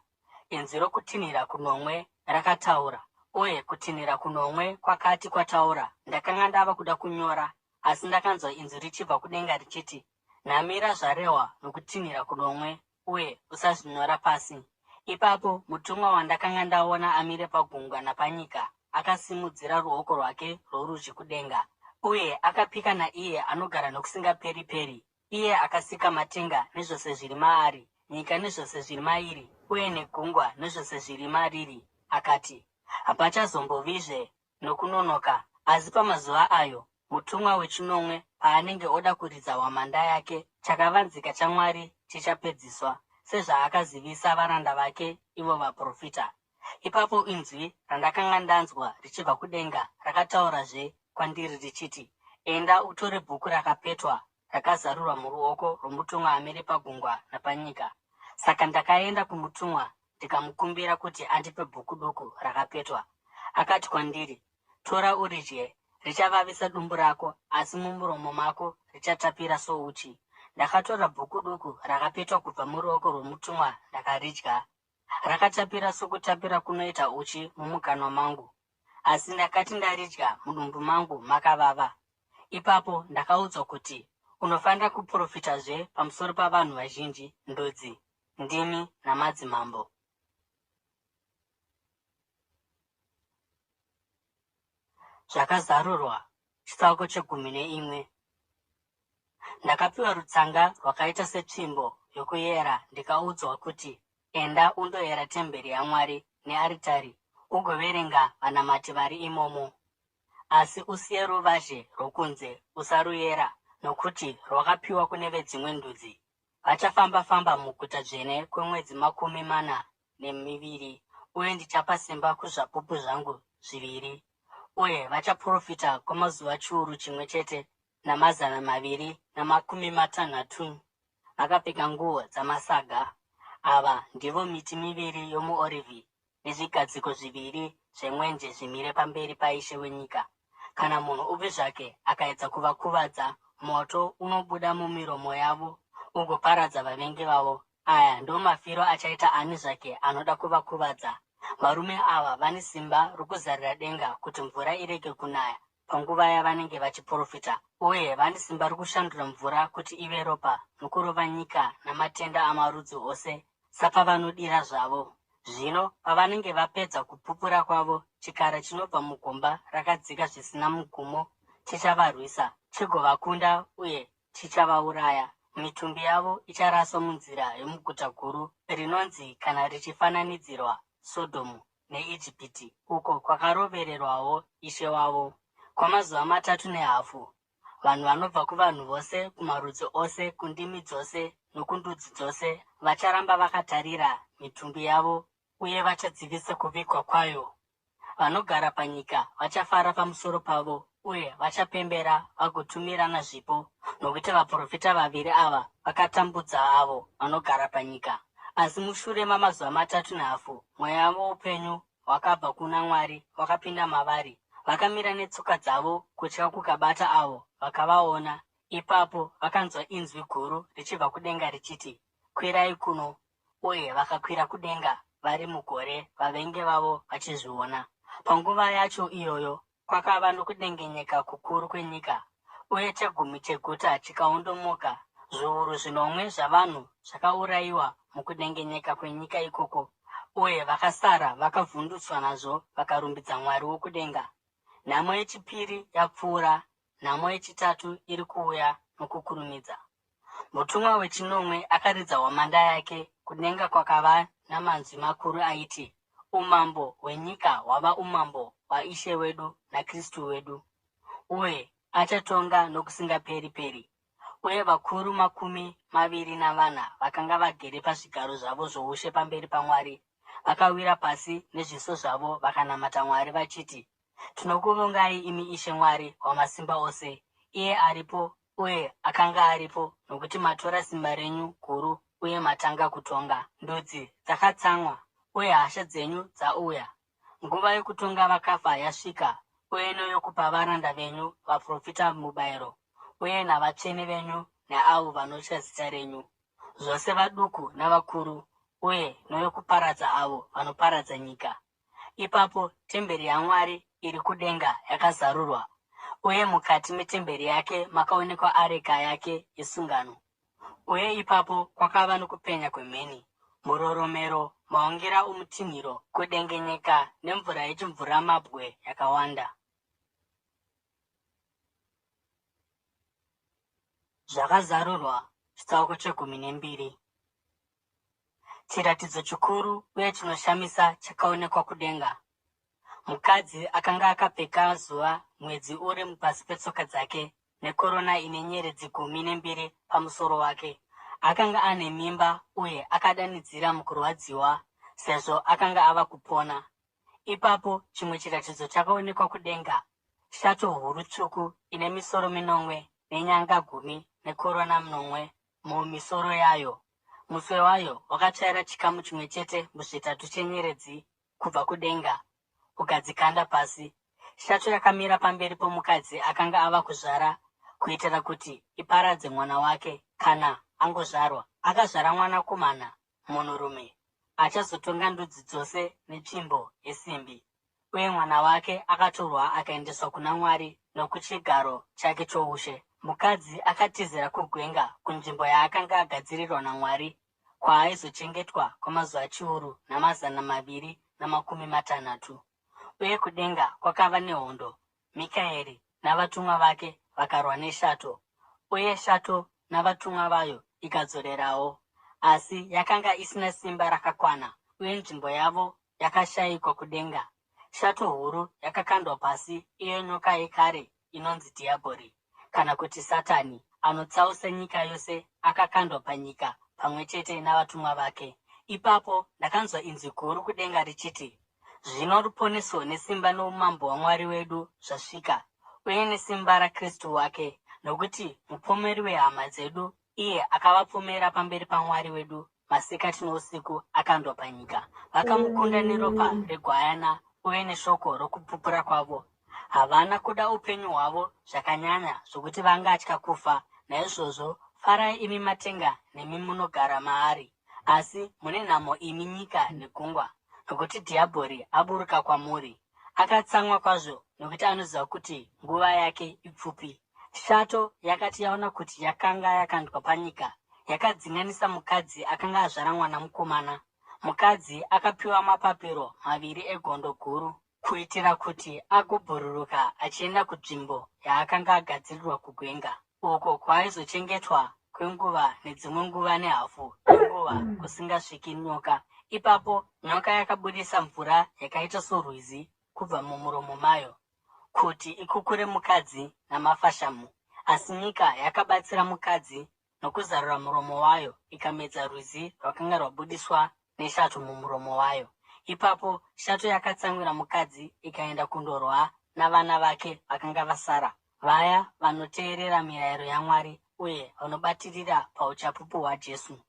inzwi rokutinhira kunomwe rakataura, uye kutinhira kunomwe kwakati kwataura. Ndakanga ndava kuda kunyora, asi ndakanzwa inzwi richibva kudenga richiti, "Namira zvarehwa nokutinhira kunomwe, uye usazvinyora pasi." Ipapo mutumwa wandakanga ndaona amire pagungwa napanyika akasimudzira ruoko rwake rworudyi kudenga, uye akapika naiye anogara nokusingaperi-peri, iye akasika matenga nezvose zviri maari, nyika nezvose zviri mairi, uye negungwa nezvose zviri mariri. Akati, "Hapachazombovizve nokunonoka, asi pamazuva ayo mutumwa wechinomwe paanenge oda kuridza hwamanda yake, chakavanzika chaMwari chichapedziswa, sezvaakazivisa varanda vake ivo vaprofita." Ipapo inzwi randakanga ndanzwa richibva kudenga rakataurazve kwandiri richiti, "Enda utore bhuku rakapetwa rakazarurwa muruoko rwomutumwa amire pagungwa napanyika." Saka ndakaenda kumutumwa ndikamukumbira kuti andipe bhuku duku rakapetwa. Akati kwandiri, "Tora uridye, richavavisa dumbu rako, asi mumuromo mako richatapira souchi." Ndakatora bhuku duku rakapetwa kubva muruoko rwomutumwa ndakaridya. Rakatapira sokutapira kunoita uchi mumukanwa mangu, asi ndakati ndaridya mudumbu mangu makavava. Ipapo ndakaudzwa kuti, "Unofanira kuprofitazve pamusoro pavanhu vazhinji, ndudzi, ndimi namadzimambo." Zvakazarurwa. Chitsauko 11. Ndakapiwa rutsanga rwakaita setsvimbo yokuyera, ndikaudzwa kuti, "Enda undoyera temberi yaMwari nearitari, ugoverenga vanamati vari imomo. Asi usiye ruvazhe rwokunze, usaruyera, nokuti rwakapiwa kune vedzimwe ndudzi. Vachafamba-famba muguta dzvene kwemwedzi 42, uye ndichapa simba kuzvapupu zvangu 2, uye vachaprofita kwamazuva chiuru chimwe chete na260. Vakapfeka nguo dzamasaga. Ava ndivo miti 2 yomuorivhi nezvigadziko 2 zvemwenje zvimire pamberi paishe wenyika. Kana munhu upi zvake akaedza kuvakuvadza, moto unobuda mumiromo yavo ugoparadza vavengi vavo. Aya ndiwo mafiro achaita ani zvake anoda kuvakuvadza. Varume ava vane simba rokuzarira denga kuti mvura irege kunaya panguva yavanenge vachiprofita, uye vane simba rokushandura mvura kuti ive ropa nokurova nyika namatenda amarudzi ose sapavanodira zvavo. Zvino pavanenge vapedza kupupura kwavo, chikara chinobva mugomba rakadzika zvisina mugumo chichavarwisa, chigovakunda uye chichavauraya. mitumbi yavo icharaswa munzira yomuguta guru rinonzi kana richifananidzirwa Sodhomu neIjipiti, uko kwakarovererwawo Ishe wavo. Kwamazuva 3.5 vanhu vanobva kuvanhu vose, kumarudzi ose, kundimi dzose nokundudzi dzose vacharamba vakatarira mitumbi yavo uye vachadzivisa kuvigwa kwayo. Vanogara panyika vachafara pamusoro pavo uye vachapembera vagotumirana zvipo, nokuti vaprofita vaviri ava vakatambudza avo vanogara panyika. Asi mushure mamazuva 3.5 mweya woupenyu wakabva kuna Mwari wakapinda mavari. Vakamira netsoka dzavo, kutya kukabata avo vakavaona. Ipapo vakanzwa inzwi guru richibva kudenga richiti, "Kwirai kuno." Uye vakakwira kudenga vari mugore, vavengi vavo vachizviona. Panguva yacho iyoyo kwakava nokudengenyeka kukuru kwenyika, uye chegumi cheguta chikaondomoka. Zviuru 5 zvavanhu zvakaurayiwa mukudengenyeka kwenyika ikoko, uye vakasara vakavhundutswa nazvo vakarumbidza Mwari wokudenga. Nhamo yechipiri yapfuura, nhamo yechitatu iri kuuya nokukurumidza. Mutumwa wechinomwe akaridza hwamanda yake, kudenga kwakava namanzwi makuru aiti, "Umambo hwenyika hwava umambo hwaIshe wedu naKristu wedu, uye achatonga nokusingaperi-peri." Uye vakuru 24 vakanga vagere pazvigaro zvavo zvoushe pamberi paMwari vakawira pasi nezviso zvavo vakanamata Mwari vachiti, "Tinokuvongai imi Ishe Mwari Wamasimba Ose, iye aripo uye akanga aripo, nokuti matora simba renyu guru uye matanga kutonga. Ndudzi dzakatsamwa uye hasha dzenyu dzauya. Nguva yokutonga vakafa yasvika, uye neyokupa varanda venyu vaprofita mubayiro, uye navatsvene venyu neavo vanotya zita renyu, zvose vaduku navakuru, uye neyokuparadza avo vanoparadza nyika." Ipapo temberi yaMwari iri kudenga yakazarurwa, uye mukati metemberi yake makaonekwa areka yake yesungano. Uye ipapo kwakava nokupenya kwemheni, muroromero, maungira omutinhiro, kudengenyeka nemvura yechimvuramabwe yakawanda. Zvakazarurwa, chitsauko 12. Chiratidzo chikuru uye chinoshamisa chakaonekwa kudenga. Mukadzi akanga akapfeka zuva, mwedzi uri pasi petsoka dzake, nekorona ine nyeredzi 12 pamusoro wake. Akanga ane mimba uye akadanidzira mukurwadziwa, sezvo akanga ava kupona. Ipapo chimwe chiratidzo chakaonekwa kudenga, shato huru tsvuku ine misoro 9 nenyanga 10 nekorona 9 mumisoro yayo. Muswe wayo wakatsvaira chikamu chimwe chete muzvitatu chenyeredzi kubva kudenga, ukadzikanda pasi. Shato yakamira pamberi pomukadzi akanga ava kuzvara, kuitira kuti iparadze mwana wake kana angozvarwa. Akazvara mwanakomana, munhurume, achazotonga ndudzi dzose netsvimbo yesimbi. Uye mwana wake akatorwa akaendeswa kuna Mwari nokuchigaro chake choushe. Mukadzi akatizira kugwenga kunzvimbo yaakanga agadzirirwa naMwari, kwaaizochengetwa kwamazuva chiuru namazana 260. Uye kudenga kwakava nehondo. Mikaeri navatumwa vake vakarwa neshato, uye shato navatumwa vayo ikadzorerawo, asi yakanga isina simba rakakwana, uye nzvimbo yavo yakashayikwa kudenga. Shato huru yakakandwa pasi, iyo nyoka yekare inonzi Dhiabhori, kana kuti Satani, anotsausa nyika yose, akakandwa panyika pamwe chete navatumwa vake. Ipapo ndakanzwa inzwi guru kudenga richiti, "Zvino ruponeso nesimba noumambo hwaMwari wedu zvasvika, uye nesimba raKristu wake, nokuti mupomeri wehama dzedu, iye akavapomera pamberi paMwari wedu masikati nousiku, akandwa panyika. Vakamukunda neropa regwayana uye neshoko rokupupura kwavo. Havana kuda upenyu hwavo zvakanyanya zvokuti vangatya kufa. Naizvozvo farai imi matenga nemi munogara maari, asi mune nhamo imi nyika negungwa, nokuti Dhiabhori aburuka kwamuri. Akatsamwa kwazvo, nokuti anoziva kuti nguva yake ipfupi." Shato yakati yaona kuti yakanga yakandwa panyika, yakadzinganisa mukadzi akanga azvara mwana mukomana. Mukadzi akapiwa mapapiro 2 egondo guru, kuitira kuti agobhururuka achienda kunzvimbo yaakanga agadzirirwa kugwenga, uko kwaaizochengetwa kwenguva nedzimwe nguva nehafu yenguva kusingasviki nyoka. Ipapo nyoka yakabudisa mvura yakaita sorwizi kubva mumuromo mayo kuti ikukure mukadzi namafashamu. Asi nyika yakabatsira mukadzi nokuzarura muromo wayo ikamedza rwizi rwakanga rwabudiswa neshato mumuromo wayo. Ipapo shato yakatsamwira mukadzi ikaenda kundorwa navana vake vakanga vasara, vaya vanoteerera mirayiro yaMwari uye vanobatirira pauchapupu hwaJesu.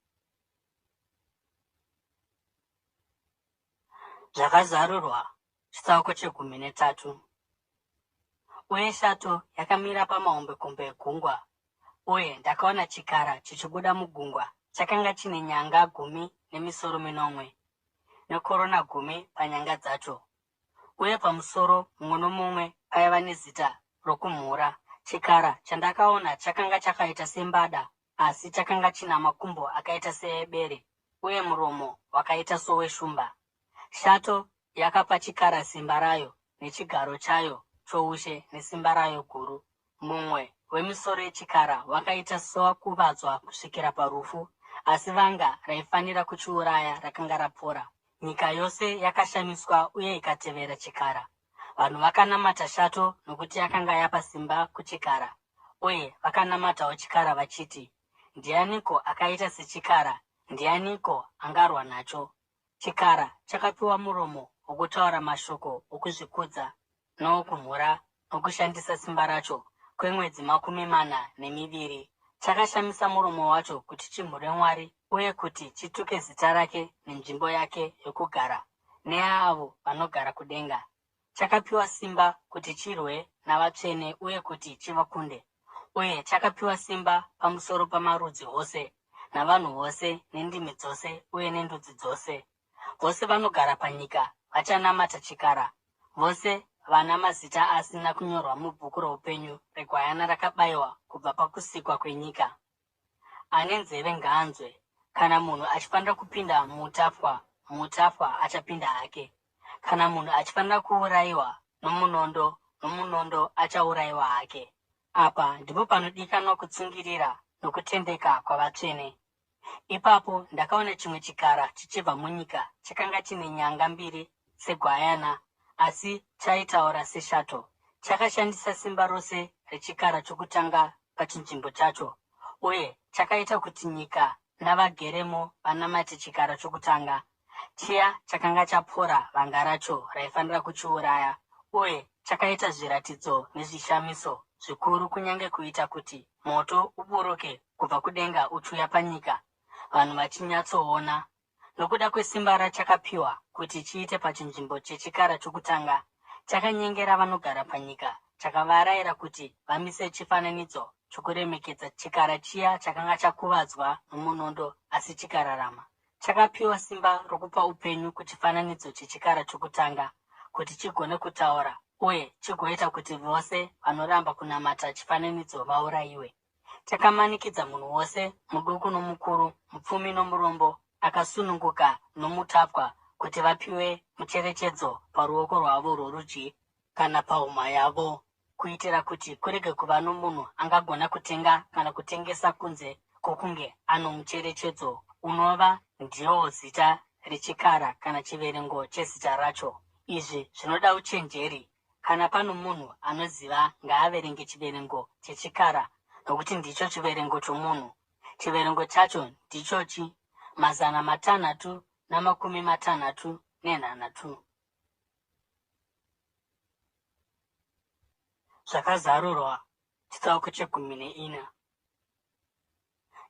Zvakazarurwa chitsauko 13. Uye shato yakamira pamahombekombe egungwa, uye ndakaona chikara chichibuda mugungwa. Chakanga chine nyanga 10 nemisoro 9 nekorona 10 panyanga dzacho. Uye pamusoro mumwe nomumwe paiva nezita rokumhura. Chikara chandakaona chakanga chakaita sembada, asi chakanga china makumbo akaita seebere uye muromo wakaita soweshumba. Shato yakapa chikara simba rayo nechigaro chayo choushe nesimba rayo guru. Mumwe wemisoro yechikara wakaita sowakuvadzwa kusvikira parufu, asi vanga raifanira kuchiuraya rakanga rapora. Nyika yose yakashamiswa uye ikatevera chikara. Vanhu vakanamata shato nokuti yakanga yapa simba kuchikara, uye vakanamatawo chikara vachiti, ndianiko akaita sechikara? Ndianiko angarwa nacho? Chikara chakapiwa muromo wokutaura mashoko okuzvikudza nookumhura nokushandisa simba racho kwemwedzi 42. Chakashamisa muromo wacho kuti chimhure Mwari uye kuti chituke zita rake nenzvimbo yake yokugara neavo vanogara kudenga. Chakapiwa simba kuti chirwe navatsvene uye kuti chivakunde. Uye chakapiwa simba pamusoro pamarudzi ose navanhu vose nendimi dzose uye nendudzi dzose. Vose vanogara panyika vachanamata chikara, vose vana mazita asina kunyorwa mubhuku roupenyu reGwayana rakabayiwa kubva pakusikwa kwenyika. Ane nzeve ngaanzwe. Kana munhu achifanira kupinda muutapwa, muutapwa achapinda hake. Kana munhu achifanira kuurayiwa nomunondo, nomunondo achaurayiwa hake. Apa ndipo panodikanwa kutsungirira nokutendeka kwavatsvene. Ipapo ndakaona chimwe chikara chichibva munyika. Chakanga chine nyanga 2 seGwayana, asi chaitaura seshato. Chakashandisa simba rose rechikara chokutanga pachinzvimbo chacho, uye chakaita kuti nyika navageremo vanamate chikara chokutanga. Chiya chakanga chapora vanga racho raifanira kuchiuraya, uye chakaita zviratidzo nezvishamiso zvikuru, kunyange kuita kuti moto uburuke kubva kudenga uchiuya panyika, vanhu vachinyatsoona. Nokuda kwesimba rachakapiwa kuti chiite pachinzvimbo chechikara chokutanga, chakanyengera vanogara panyika. Chakavarayira kuti vamise chifananidzo chokuremekedza chikara chiya chakanga chakuvadzwa nomunondo asi chikararama. Chakapiwa simba rokupa upenyu kuchifananidzo chechikara chokutanga, kuti chigone kutaura uye chigoita kuti vose vanoramba kunamata chifananidzo vaurayiwe. Chakamanikidza munhu wose, muduku nomukuru, mupfumi nomurombo, akasununguka nomutapwa, kuti vapiwe mucherechedzo paruoko rwavo rworudyi kana pahuma yavo, kuitira kuti kurege kuva nomunhu angagona kutenga kana kutengesa kunze kwokunge ano mucherechedzo unova ndiwo zita rechikara kana chiverengo chezita racho. Izvi zvinoda uchenjeri. Kana pano munhu anoziva, ngaaverenge chiverengo chechikara, nokuti ndicho chiverengo chomunhu. Chiverengo chacho ndichochi 666. Zvakazarurwa chitsauko 14.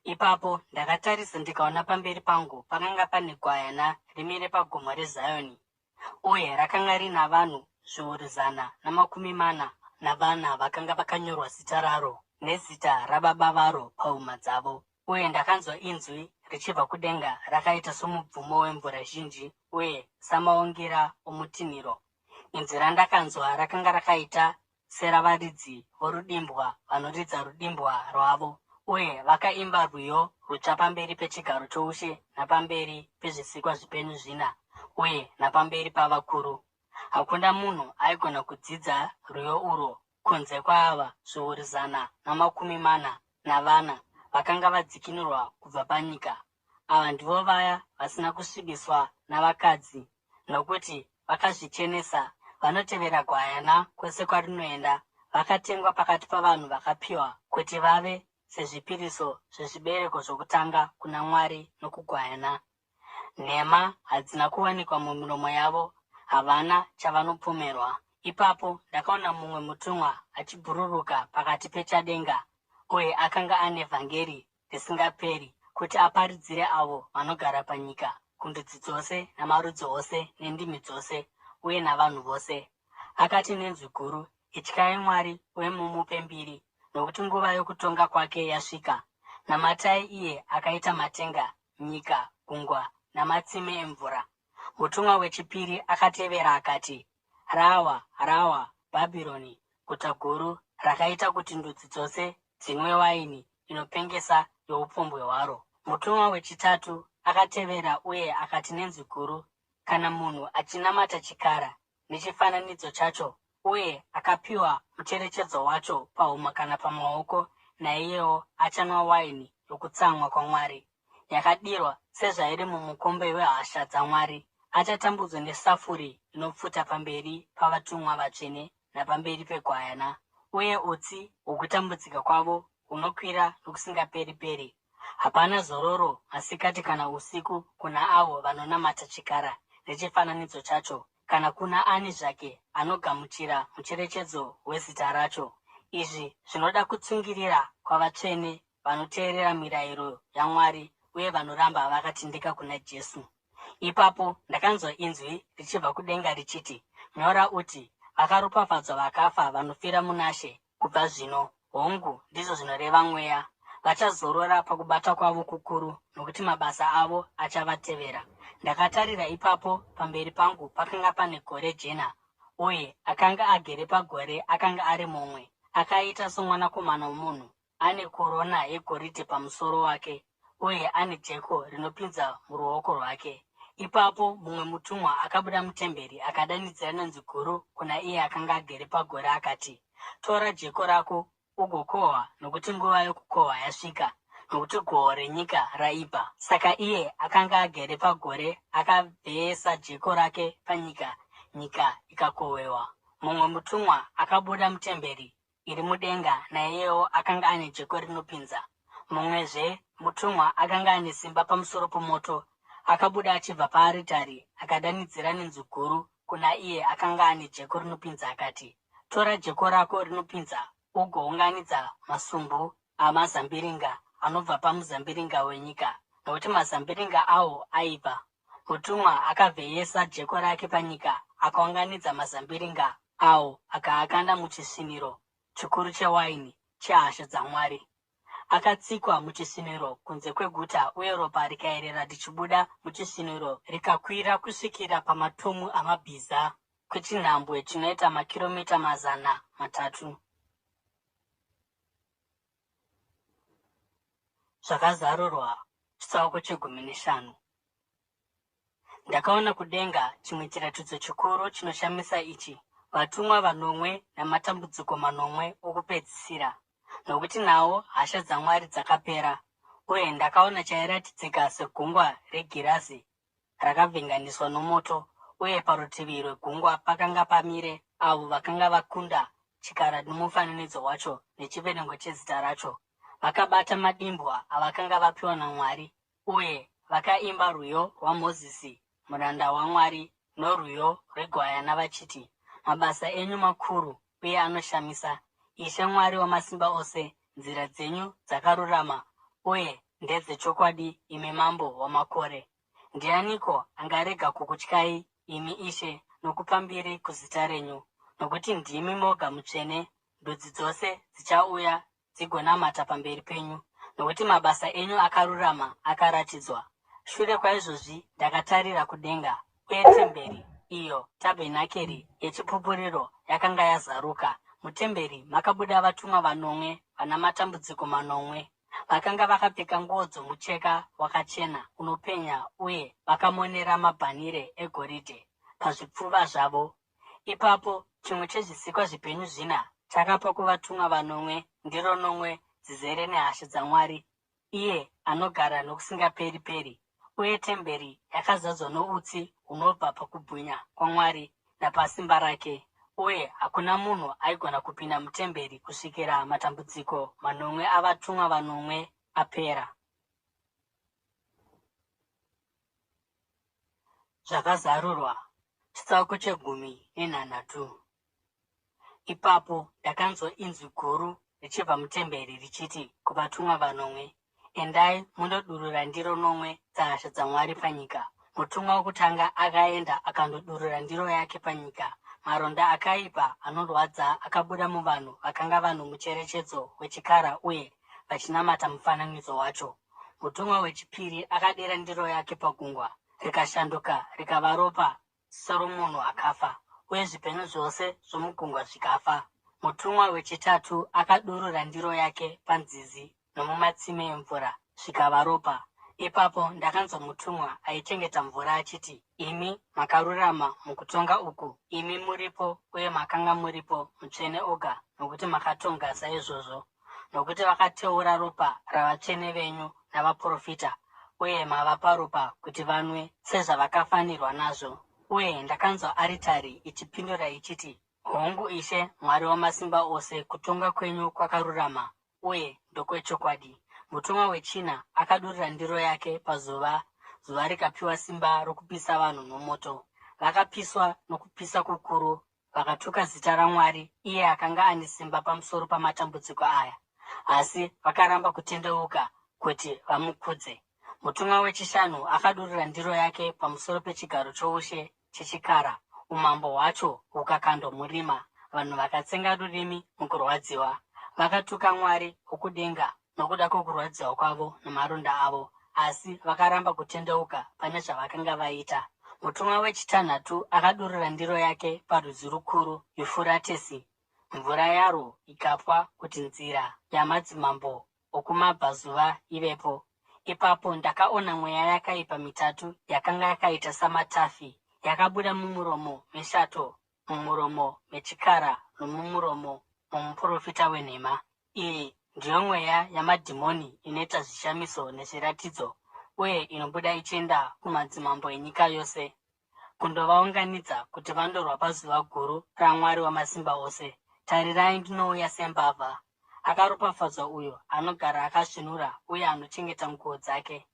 Ipapo ndakatarisa ndikaona pamberi pangu pakanga pane gwayana rimire pagomo reZioni, uye rakanga rina vanhu 140 vakanga vakanyorwa zita raro nezita rababa varo pahuma dzavo. Uye ndakanzwa inzwi richibva kudenga rakaita somubvumo wemvura zhinji uye samaungira omutinhiro. Inzwi randakanzwa rakanga rakaita seravaridzi vorudimbwa vanoridza rudimbwa rwavo, uye vakaimba rwiyo rutsva pamberi pechigaro choushe napamberi pezvisikwa zvipenyu 4 uye napamberi pavakuru. Hakuna munhu aigona kudzidza rwiyo urwo kunze kwaava 140 navana vakanga vadzikinurwa kubva panyika. Ava ndivo vaya vasina kusvibiswa navakadzi, nokuti vakazvichenesa, vanotevera gwayana kwose kwarinoenda. Vakatengwa pakati pavanhu vakapiwa kuti vave sezvipiriso zvezvibereko zvokutanga kuna Mwari nokugwayana. Nhema hadzina kuwanikwa mumiromo yavo, havana chavanopomerwa. Ipapo ndakaona mumwe mutumwa achibhururuka pakati pechadenga, uye akanga ane vhangeri risingaperi kuti aparidzire avo vanogara panyika, kundudzi dzose namarudzi ose nendimi dzose, uye navanhu vose. Akati nenzwi guru, "Ityai Mwari uye mumupe mbiri, nokuti nguva yokutonga kwake yasvika. Namatai iye akaita matenga, nyika, gungwa namatsime emvura." Mutumwa wechipiri akatevera akati, "Rawa, rawa, Bhabhironi, guta guru, rakaita kuti ndudzi dzose dzimwe waini inopengesa youpombwe hwaro." Mutumwa wechitatu akatevera uye akati nenzwi guru, "Kana munhu achinamata chikara nechifananidzo chacho, uye akapiwa mucherechedzo wacho pahuma kana pamaoko, naiyewo achanwa waini yokutsamwa kwaMwari, yakadirwa sezvairi mumukombe wehasha dzaMwari. Achatambudzwa nesafuri inopfuta pamberi pavatumwa vatsvene napamberi pegwayana, uye utsi hwokutambudzika kwavo hunokwira nokusingaperi-peri. Hapana zororo masikati kana usiku kuna avo vanonamata chikara nechifananidzo chacho, kana kuna ani zvake anogamuchira mucherechedzo wezita racho. Izvi zvinoda kutsungirira kwavatsvene vanoteerera mirayiro yaMwari uye vanoramba vakatendeka kuna Jesu." Ipapo ndakanzwa inzwi richibva kudenga richiti, "Nyora uti, vakaropafadzwa vakafa vanofira muna She kubva zvino. Hongu, ndizvo zvinoreva Mweya. Vachazorora pakubata kwavo kukuru, nokuti mabasa avo achavatevera." Ndakatarira, ipapo pamberi pangu pakanga pane gore jena, uye akanga agere pagore akanga ari mumwe, akaita somwanakomana womunhu, ane korona yegoridhe pamusoro wake, uye ane jeko rinopinza muruoko rwake. Ipapo mumwe mutumwa akabuda mutemberi akadanidzira nenzwi guru kuna iye akanga agere pagore akati, "Tora jeko rako ugokohwa, nokuti nguva yokukohwa yasvika, nokuti gohwo renyika raibva." Saka iye akanga agere pagore akavheyesa jeko rake panyika, nyika ikakohwewa. Mumwe mutumwa akabuda mutemberi iri mudenga, naiyewo akanga ane jeko rinopinza. Mumwezve mutumwa akanga ane simba pamusoro pomoto akabuda achibva paaritari akadanidzira nenzwi guru kuna iye akanga ane jeko rinopinza akati, "Tora jeko rako rinopinza ugounganidza masumbu amazambiringa anobva pamuzambiringa wenyika, nokuti mazambiringa awo aibva." Mutumwa akavheyesa jeko rake panyika akaunganidza mazambiringa awo akaakanda muchisviniro chikuru chewaini chehasha dzaMwari. Akatsikwa muchisviniro kunze kweguta, uye ropa rikaerera richibuda muchisviniro rikakwira kusvikira pamatomu amabhiza kwechinhambwe chinoita makiromita 300. Zvakazarurwa chitsauko 15. Ndakaona kudenga chimwe chiratidzo chikuru chinoshamisa ichi: vatumwa vanomwe namatambudziko manomwe okupedzisira, nokuti nawo hasha dzaMwari dzakapera. Uye ndakaona chairatidzika segungwa regirazi rakavhenganiswa nomoto, uye parutivi rwegungwa pakanga pamire avo vakanga vakunda chikara nomufananidzo wacho nechiverengo chezita racho. Vakabata madimbwa avakanga vapiwa naMwari, uye vakaimba rwiyo rwaMozisi muranda waMwari norwiyo rwegwayana vachiti, "Mabasa enyu makuru uye anoshamisa, Ishe Mwari Wamasimba Ose. Nzira dzenyu dzakarurama uye ndedzechokwadi, imi Mambo wamakore. Ndianiko angarega kukutyai, imi Ishe, nokupa mbiri kuzita renyu? Nokuti ndimi moga mutsvene, ndudzi dzose dzichauya dzigonamata pamberi penyu, nokuti mabasa enyu akarurama akaratidzwa." Shure kwaizvozvi ndakatarira kudenga, uye temberi, iyo tabhenakeri yechipupuriro, yakanga yazaruka. Mutemberi makabuda vatumwa vanomwe vana matambudziko manomwe. Vakanga vakapfeka nguo dzomucheka wakachena unopenya, uye vakamonera mabhanire egoridhe pazvipfuva zvavo. Ipapo chimwe chezvisikwa zvipenyu zvina chakapa kuvatumwa vanomwe ndiro nomwe dzizere nehasha dzaMwari, iye anogara nokusingaperi-peri, uye temberi yakazadzwa noutsi hunobva pakubwinya kwaMwari napasimba rake, uye hakuna munhu aigona kupinda mutemberi kusvikira matambudziko manomwe avatumwa vanomwe apera. Zvakazarurwa. Chitsauko 16. Ipapo ndakanzwa inzwi guru richibva mutemberi richiti kuvatumwa vanomwe, endai mundodurura ndiro nomwe dzehasha dzaMwari panyika. Mutumwa wokutanga akaenda akandodurura ndiro yake panyika. Maronda akaipa anorwadza akabuda muvanhu vakanga vano mucherechedzo wechikara uye vachinamata mufananidzo wacho. Mutumwa wechipiri akadera ndiro yake pagungwa, rikashanduka rikava ropa somunhu akafa, uye zvipenyu zvose zvomugungwa zvikafa. Mutumwa wechitatu akadurura ndiro yake panzizi nomumatsime emvura, zvikava ropa. Ipapo ndakanzwa mutumwa aichengeta mvura achiti, imi makarurama mukutonga uku, imi muripo uye makanga muripo, mutsvene oga, nokuti makatonga saizvozvo. Nokuti vakateura ropa ravatsvene venyu navaprofita, uye mavapa ropa kuti vanwe sezvavakafanirwa nazvo. Uye ndakanzwa aritari ichipindura ichiti, hongu Ishe Mwari Wamasimba Ose, kutonga kwenyu kwakarurama uye ndokwechokwadi. Mutumwa wechina akadurura ndiro yake pazuva, zuva rikapiwa simba rokupisa vanhu nomoto. Vakapiswa nokupisa kukuru, vakatuka zita raMwari, iye akanga ane simba pamusoro pamatambudziko aya, asi vakaramba kutendeuka kuti vamukudze. Mutumwa wechishanu akadurura ndiro yake pamusoro pechigaro choushe chechikara. Umambo hwacho hukakandwa murima, vanhu vakatsenga rurimi mukurwadziwa. Vakatuka Mwari wokudenga nokuda kwokurwadziwa kwavo namaronda avo, asi vakaramba kutendeuka pane zvavakanga vaita. Mutumwa wechitanhatu akadurura ndiro yake parwizi rukuru Yufuratesi. Mvura yarwo ikapwa kuti nzira yamadzimambo okumabvazuva ivepo. Ipapo ndakaona mweya yakaipa mitatu yakanga yakaita samatafi, yakabuda mumuromo meshato, mumuromo mechikara nomumuromo momuprofita wenhema. Iyi ndiyo mweya yamadhimoni inoita zvishamiso nezviratidzo, uye inobuda ichienda kumadzimambo enyika yose, kundovaunganidza kuti vandorwa pazuva guru raMwari Wamasimba Ose. Tarirai, ndinouya sembavha. Akaropafadzwa uyo anogara akasvinura uye anochengeta nguo dzake,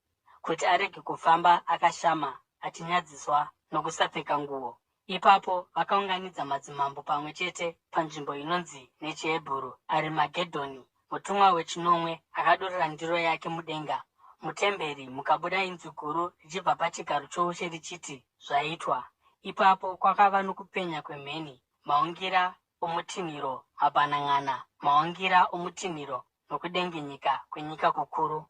kuti arege kufamba akashama achinyadziswa nokusapfeka nguo. Ipapo vakaunganidza madzimambo pamwe chete panzvimbo inonzi nechiHebheru Arimagedhoni. Mutumwa wechinomwe akadurura ndiro yake mudenga. Mutemberi mukabuda inzwi guru richibva pachigaro choushe richiti, zvaitwa. Ipapo kwakava nokupenya kwemheni, maungira omutinhiro, mabhanan'ana, maungira omutinhiro nokudengenyeka kwenyika kukuru.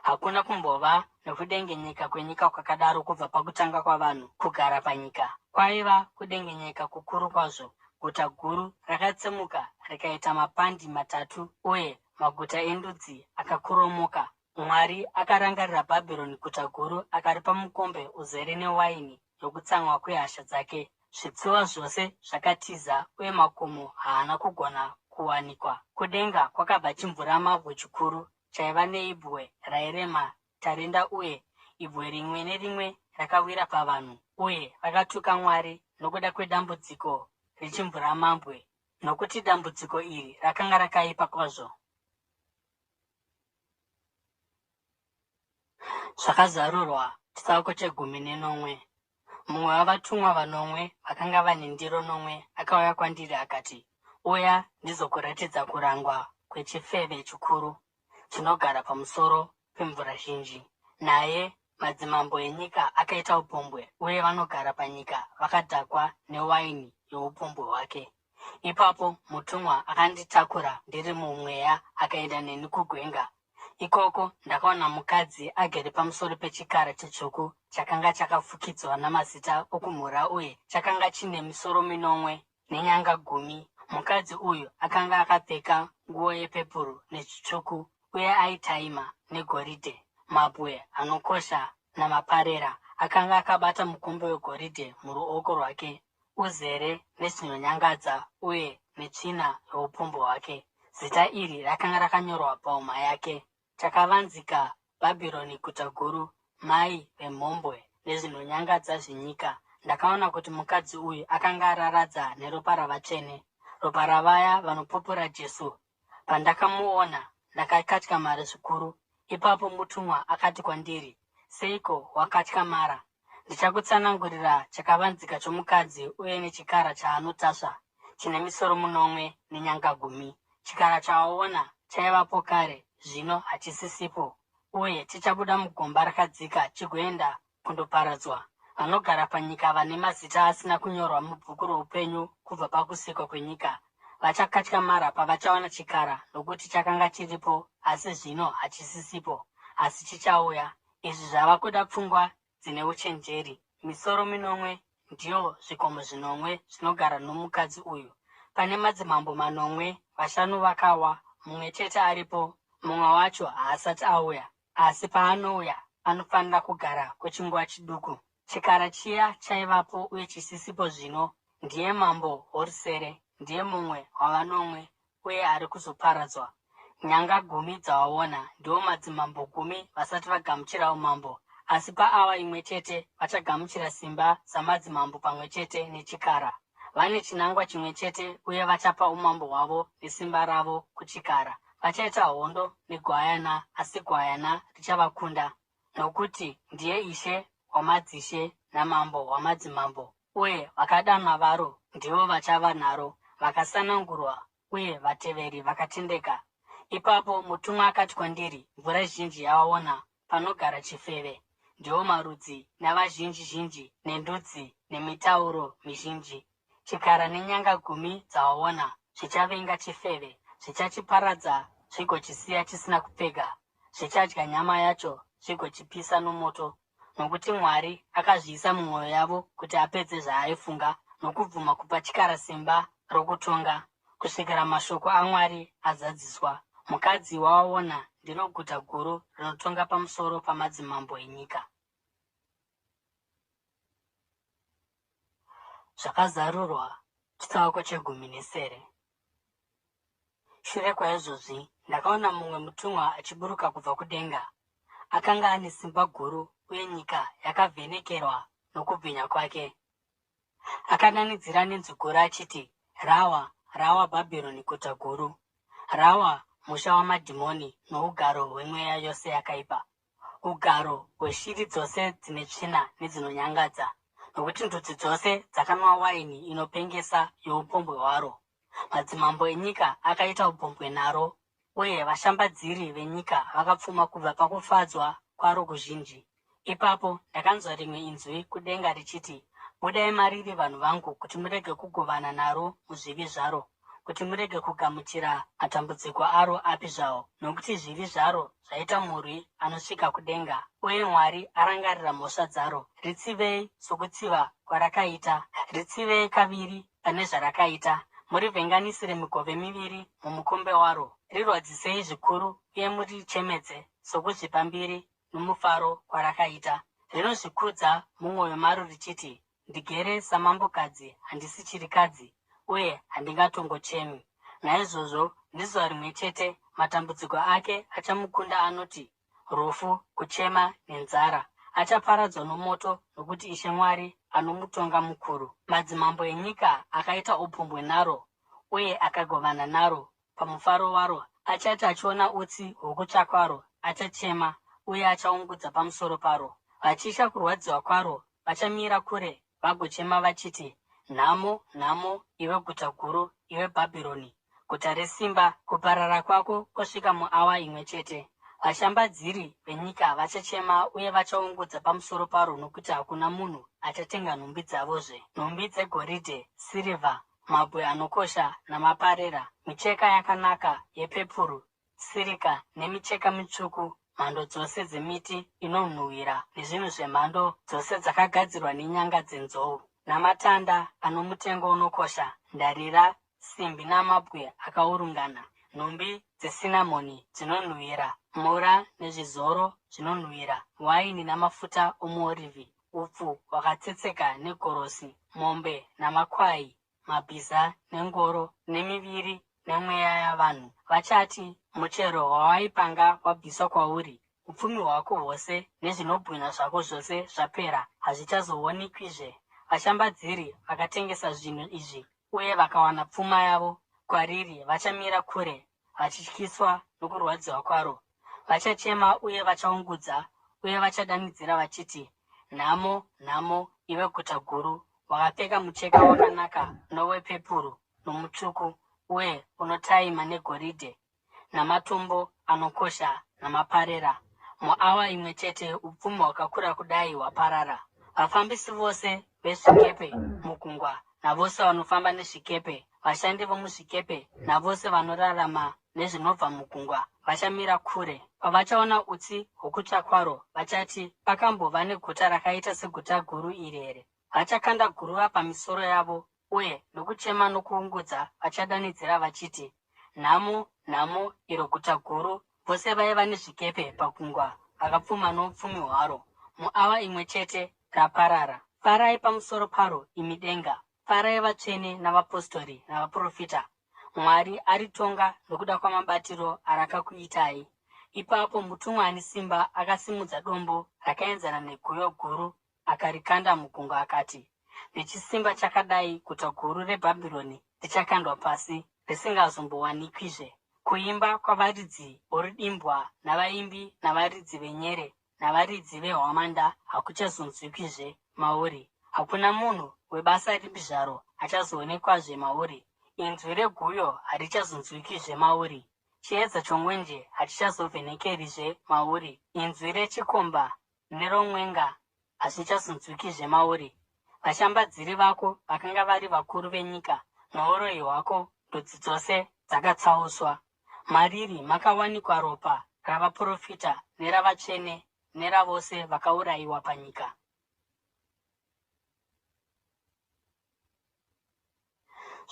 Hakuna kumbova nokudengenyeka kwenyika kwakadaro kubva pakutanga kwavanhu kugara panyika. Kwaiva kudengenyeka kukuru kwazvo. Guta guru rakatsemuka rikaita mapandi matatu, uye maguta endudzi akakoromoka. Mwari akarangarira Bhabhironi guta guru, akaripa mukombe uzere newaini yokutsamwa kwehasha dzake. Zvitsuwa zvose zvakatiza, uye makomo haana kugona kuwanikwa. Kudenga kwakabva chimvuramabwe chikuru chaiva neibwe rairema tarenda, uye ibwe rimwe nerimwe rakawira pavanhu, uye vakatuka Mwari nokuda kwedambudziko rechimvuramabwe, nokuti dambudziko iri rakanga rakaipa kwazvo. Zvakazarurwa. Chitsauko 19. Mumwe wavatumwa vanomwe vakanga vane ndiro nomwe akauya kwandiri akati, uya ndizokuratidza kurangwa kwechifeve chikuru chinogara pamusoro pemvura zhinji. Naye madzimambo enyika akaita upombwe, uye vanogara panyika vakadhakwa newaini youpombwe hwake. Ipapo mutumwa akanditakura ndiri mumweya akaenda neni kugwenga. Ikoko ndakaona mukadzi agere pamusoro pechikara chitsvuku chakanga chakafukidzwa namazita okumhura, uye chakanga chine misoro minomwe nenyanga 10. Mukadzi uyu akanga akapfeka nguo yepepuru nechitsvuku, uye aitaima negoridhe, mabwe anokosha namaparera. Akanga akabata mukombe wegoridhe muruoko rwake, uzere nezvinonyangadza uye netsvina youpombwe hwake. Zita iri rakanga rakanyorwa pahuma yake, chakavanzika Bhabhironi guta guru, mai vemhombwe nezvinonyangadza zvenyika. Ndakaona kuti mukadzi uyu akanga araradza neropa ravatsvene, ropa ravaya vanopupura Jesu. Pandakamuona ndakakatyamara zvikuru. Ipapo mutumwa akati kwandiri, seiko wakatyamara? Ndichakutsanangurira chakavanzika chomukadzi uye nechikara chaanotasva, chine misoro 8 nenyanga 10. Chikara chawaona chaivapo kare, zvino hachisisipo, uye chichabuda mugomba rakadzika chigoenda kundoparadzwa. Vanogara panyika vane mazita asina kunyorwa mubhuku roupenyu kubva pakusikwa kwenyika vachakatyamara pavachaona chikara, nokuti chakanga chiripo, asi zvino hachisisipo, asi chichauya. Izvi zvava kuda pfungwa dzine uchenjeri. Misoro 8 ndiyo zvikomo 8 zvinogara nomukadzi uyu. Pane madzimambo 8, 5 vakawa, mumwe chete aripo, mumwe wacho haasati auya, asi paanouya anofanira kugara kwechinguva chiduku. Chikara chiya chaivapo uye chisisipo zvino ndiye mambo Horusere, ndiye mumwe wavanomwe uye ari kuzoparadzwa. Nyanga 10 dzawaona ndiwo madzimambo 10 vasati vagamuchira umambo, asi paawa imwe chete vachagamuchira simba samadzimambo pamwe chete nechikara. Vane chinangwa chimwe chete uye vachapa umambo hwavo nesimba ravo kuchikara. Vachaita hondo negwayana, asi gwayana richavakunda, nokuti ndiye ishe wamadzishe namambo wamadzimambo, uye vakadanwa varo ndivo vachava naro, vakasanangurwa uye vateveri vakatendeka. Ipapo mutumwa akati kwandiri, mvura zhinji yawaona panogara chifeve, ndiwo marudzi navazhinji zhinji nendudzi nemitauro mizhinji. Chikara nenyanga 10 dzawaona zvichavenga chifeve, zvichachiparadza zvigochisiya chisina kupfeka, zvichadya nyama yacho zvigochipisa nomoto. Nokuti Mwari akazviisa mumwoyo yavo kuti apedze zvaaifunga, nokubvuma kupa chikara simba rokutonga, kusvikira mashoko aMwari azadziswa. Mukadzi wawaona ndiro guta guru rinotonga pamusoro pamadzimambo enyika. Zvakazarurwa chitsauko 19. Shure kwaizvozvi ndakaona mumwe mutumwa achiburuka kubva kudenga. Akanga ane simba guru uye nyika yakavhenekerwa nokubwinya kwake. Akadanidzira nenzwi guru achiti, rawa, rawa Bhabhironi guta guru, rawa musha wamadhimoni nougaro hwemweya yose yakaipa, ugaro hweshiri dzose dzine tsvina nedzinonyangadza, nokuti ndudzi dzose dzakanwa waini inopengesa youpombwe hwaro. Madzimambo enyika akaita upombwe naro, uye vashambadziri venyika vakapfuma kubva pakufadzwa kwaro kuzhinji. Ipapo ndakanzwa rimwe inzwi kudenga richiti, budai mariri vanhu vangu, kuti murege kugovana naro muzvivi zvaro, kuti murege kugamuchira matambudziko aro api zvawo, nokuti zvivi zvaro zvaita murwi anosvika kudenga, uye Mwari arangarira mhosva dzaro. Ritsivei sokutsiva kwarakaita, ritsivei kaviri pane zvarakaita, murivhenganisire migove miviri mumukombe waro, rirwadzisei zvikuru uye murichemedze sokuzvipa mbiri nomufaro kwarakaita. Rinozvikudza mumwoyo maro richiti, ndigere samambokadzi, handisi chirikadzi, uye handingatongochemi. Naizvozvo nezuva rimwe chete matambudziko ake achamukunda anoti, rufu, kuchema nenzara. Achaparadzwa nomoto, nokuti Ishe Mwari anomutonga mukuru. Madzimambo enyika akaita upombwe naro uye akagovana naro pamufaro waro. Achati achiona utsi hwokutsva kwaro, achachema uye achaungudza pamusoro paro. Vachitya kurwadziwa kwaro, vachamira kure vagochema vachiti, nhamo, nhamo, iwe guta guru, iwe Bhabhironi, guta resimba, kuparara kwako kwasvika muawa imwe chete. Vashambadziri venyika vachachema uye vachaungudza pamusoro paro, nokuti hakuna munhu achatenga nhumbi dzavozve, nhumbi dzegoridhe, sirivha, mabwe anokosha namaparera, micheka yakanaka yepepuru, sirika nemicheka mitsvuku, mhando dzose dzemiti inonhuhwira nezvinhu zvemhando dzose dzakagadzirwa nenyanga dzenzou, namatanda ano mutengo unokosha, ndarira, simbi namabwe akaurungana, nhumbi dzesinamoni dzinonhuhwira, mura nezvizoro zvinonhuhwira, waini namafuta omuorivhi, upfu hwakatsetseka negorosi, mombe namakwai, mabhiza nengoro nemiviri nemweya yavanhu. Vachati, muchero wawaipanga wabviswa kwauri, upfumi hwako hwose nezvinobwinya zvako zvose zvapera, hazvichazowanikwizve. Vashambadziri vakatengesa zvinhu izvi uye vakawana pfuma yavo kwariri vachamira kure, vachityiswa nokurwadziwa kwaro. Vachachema uye vachaungudza, uye vachadanidzira vachiti, nhamo, nhamo, iwe guta guru, wakapfeka mucheka wakanaka nowepepuru nomutsvuku, uye unotaima negoridhe, namatombo anokosha namaparera. Muawa imwe chete upfumi hwakakura kudai hwaparara. Vafambisi vose vezvikepe mugungwa navose vanofamba nezvikepe, vashandi vomuzvikepe navose vanorarama nezvinobva mugungwa vachamira kure. Pavachaona utsi hwokutya kwaro, vachati, pakambova neguta rakaita seguta guru iri here? Vachakanda guruva pamisoro yavo, uye nokuchema nokuungudza vachadanidzira vachiti, nhamo, nhamo, iro guta guru, vose vaiva nezvikepe pagungwa vakapfuma noupfumi hwaro. Muawa imwe chete raparara. Farai pamusoro paro, imi denga. Farai vatsvene navapostori navaprofita. Mwari aritonga nokuda kwamabatiro arakakuitai. Ipapo mutumwa ane simba akasimudza dombo rakaenzana neguyo guru akarikanda mugungwa akati, nechisimba chakadai guta guru reBhabhironi richakandwa pasi, risingazombowanikizve. Kuimba kwavaridzi vorudimbwa navaimbi navaridzi venyere navaridzi vehwamanda hakuchazonzwikwizve mauri. Hakuna munhu webasa ripi zvaro achazoonekwazve mauri. Inzwi reguyo harichazonzwikwizve mauri. Chiedza chomwenje hachichazovhenekerizve mauri. Inzwi rechikomba neromwenga hazvichazonzwikwizve mauri. Vashambadziri vako vakanga vari vakuru venyika, nouroyi hwako ndudzi dzose dzakatsauswa. Mariri makawanikwa ropa ravaprofita neravatsvene neravose vakaurayiwa panyika.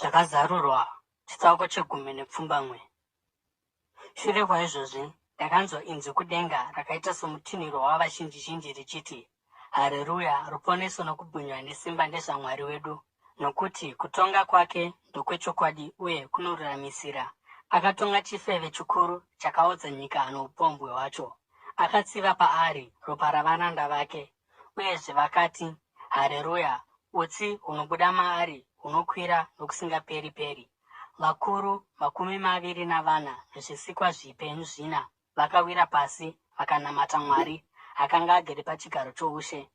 Zvakazarurwa chitsauko 10:1. Shure kwaizvozvi ndakanzwa inzwi kudenga rakaita somutinhiro wavazhinji richiti, Hareruya, ruponeso nokubwinya nesimba ndezvaMwari wedu, nokuti kutonga kwake ndokwechokwadi uye kunoruramisira. Akatonga chifeve chikuru chakaodza nyika noupombwe hwacho. Akatsiva paari ropa ravaranda vake, uyezve vakati, Hareruya, utsi hunobuda maari hunokwira nokusingaperi-peri. Vakuru 24 nezvisikwa zvipenyu 4 vakawira pasi vakanamata Mwari akanga agere pachigaro choushe,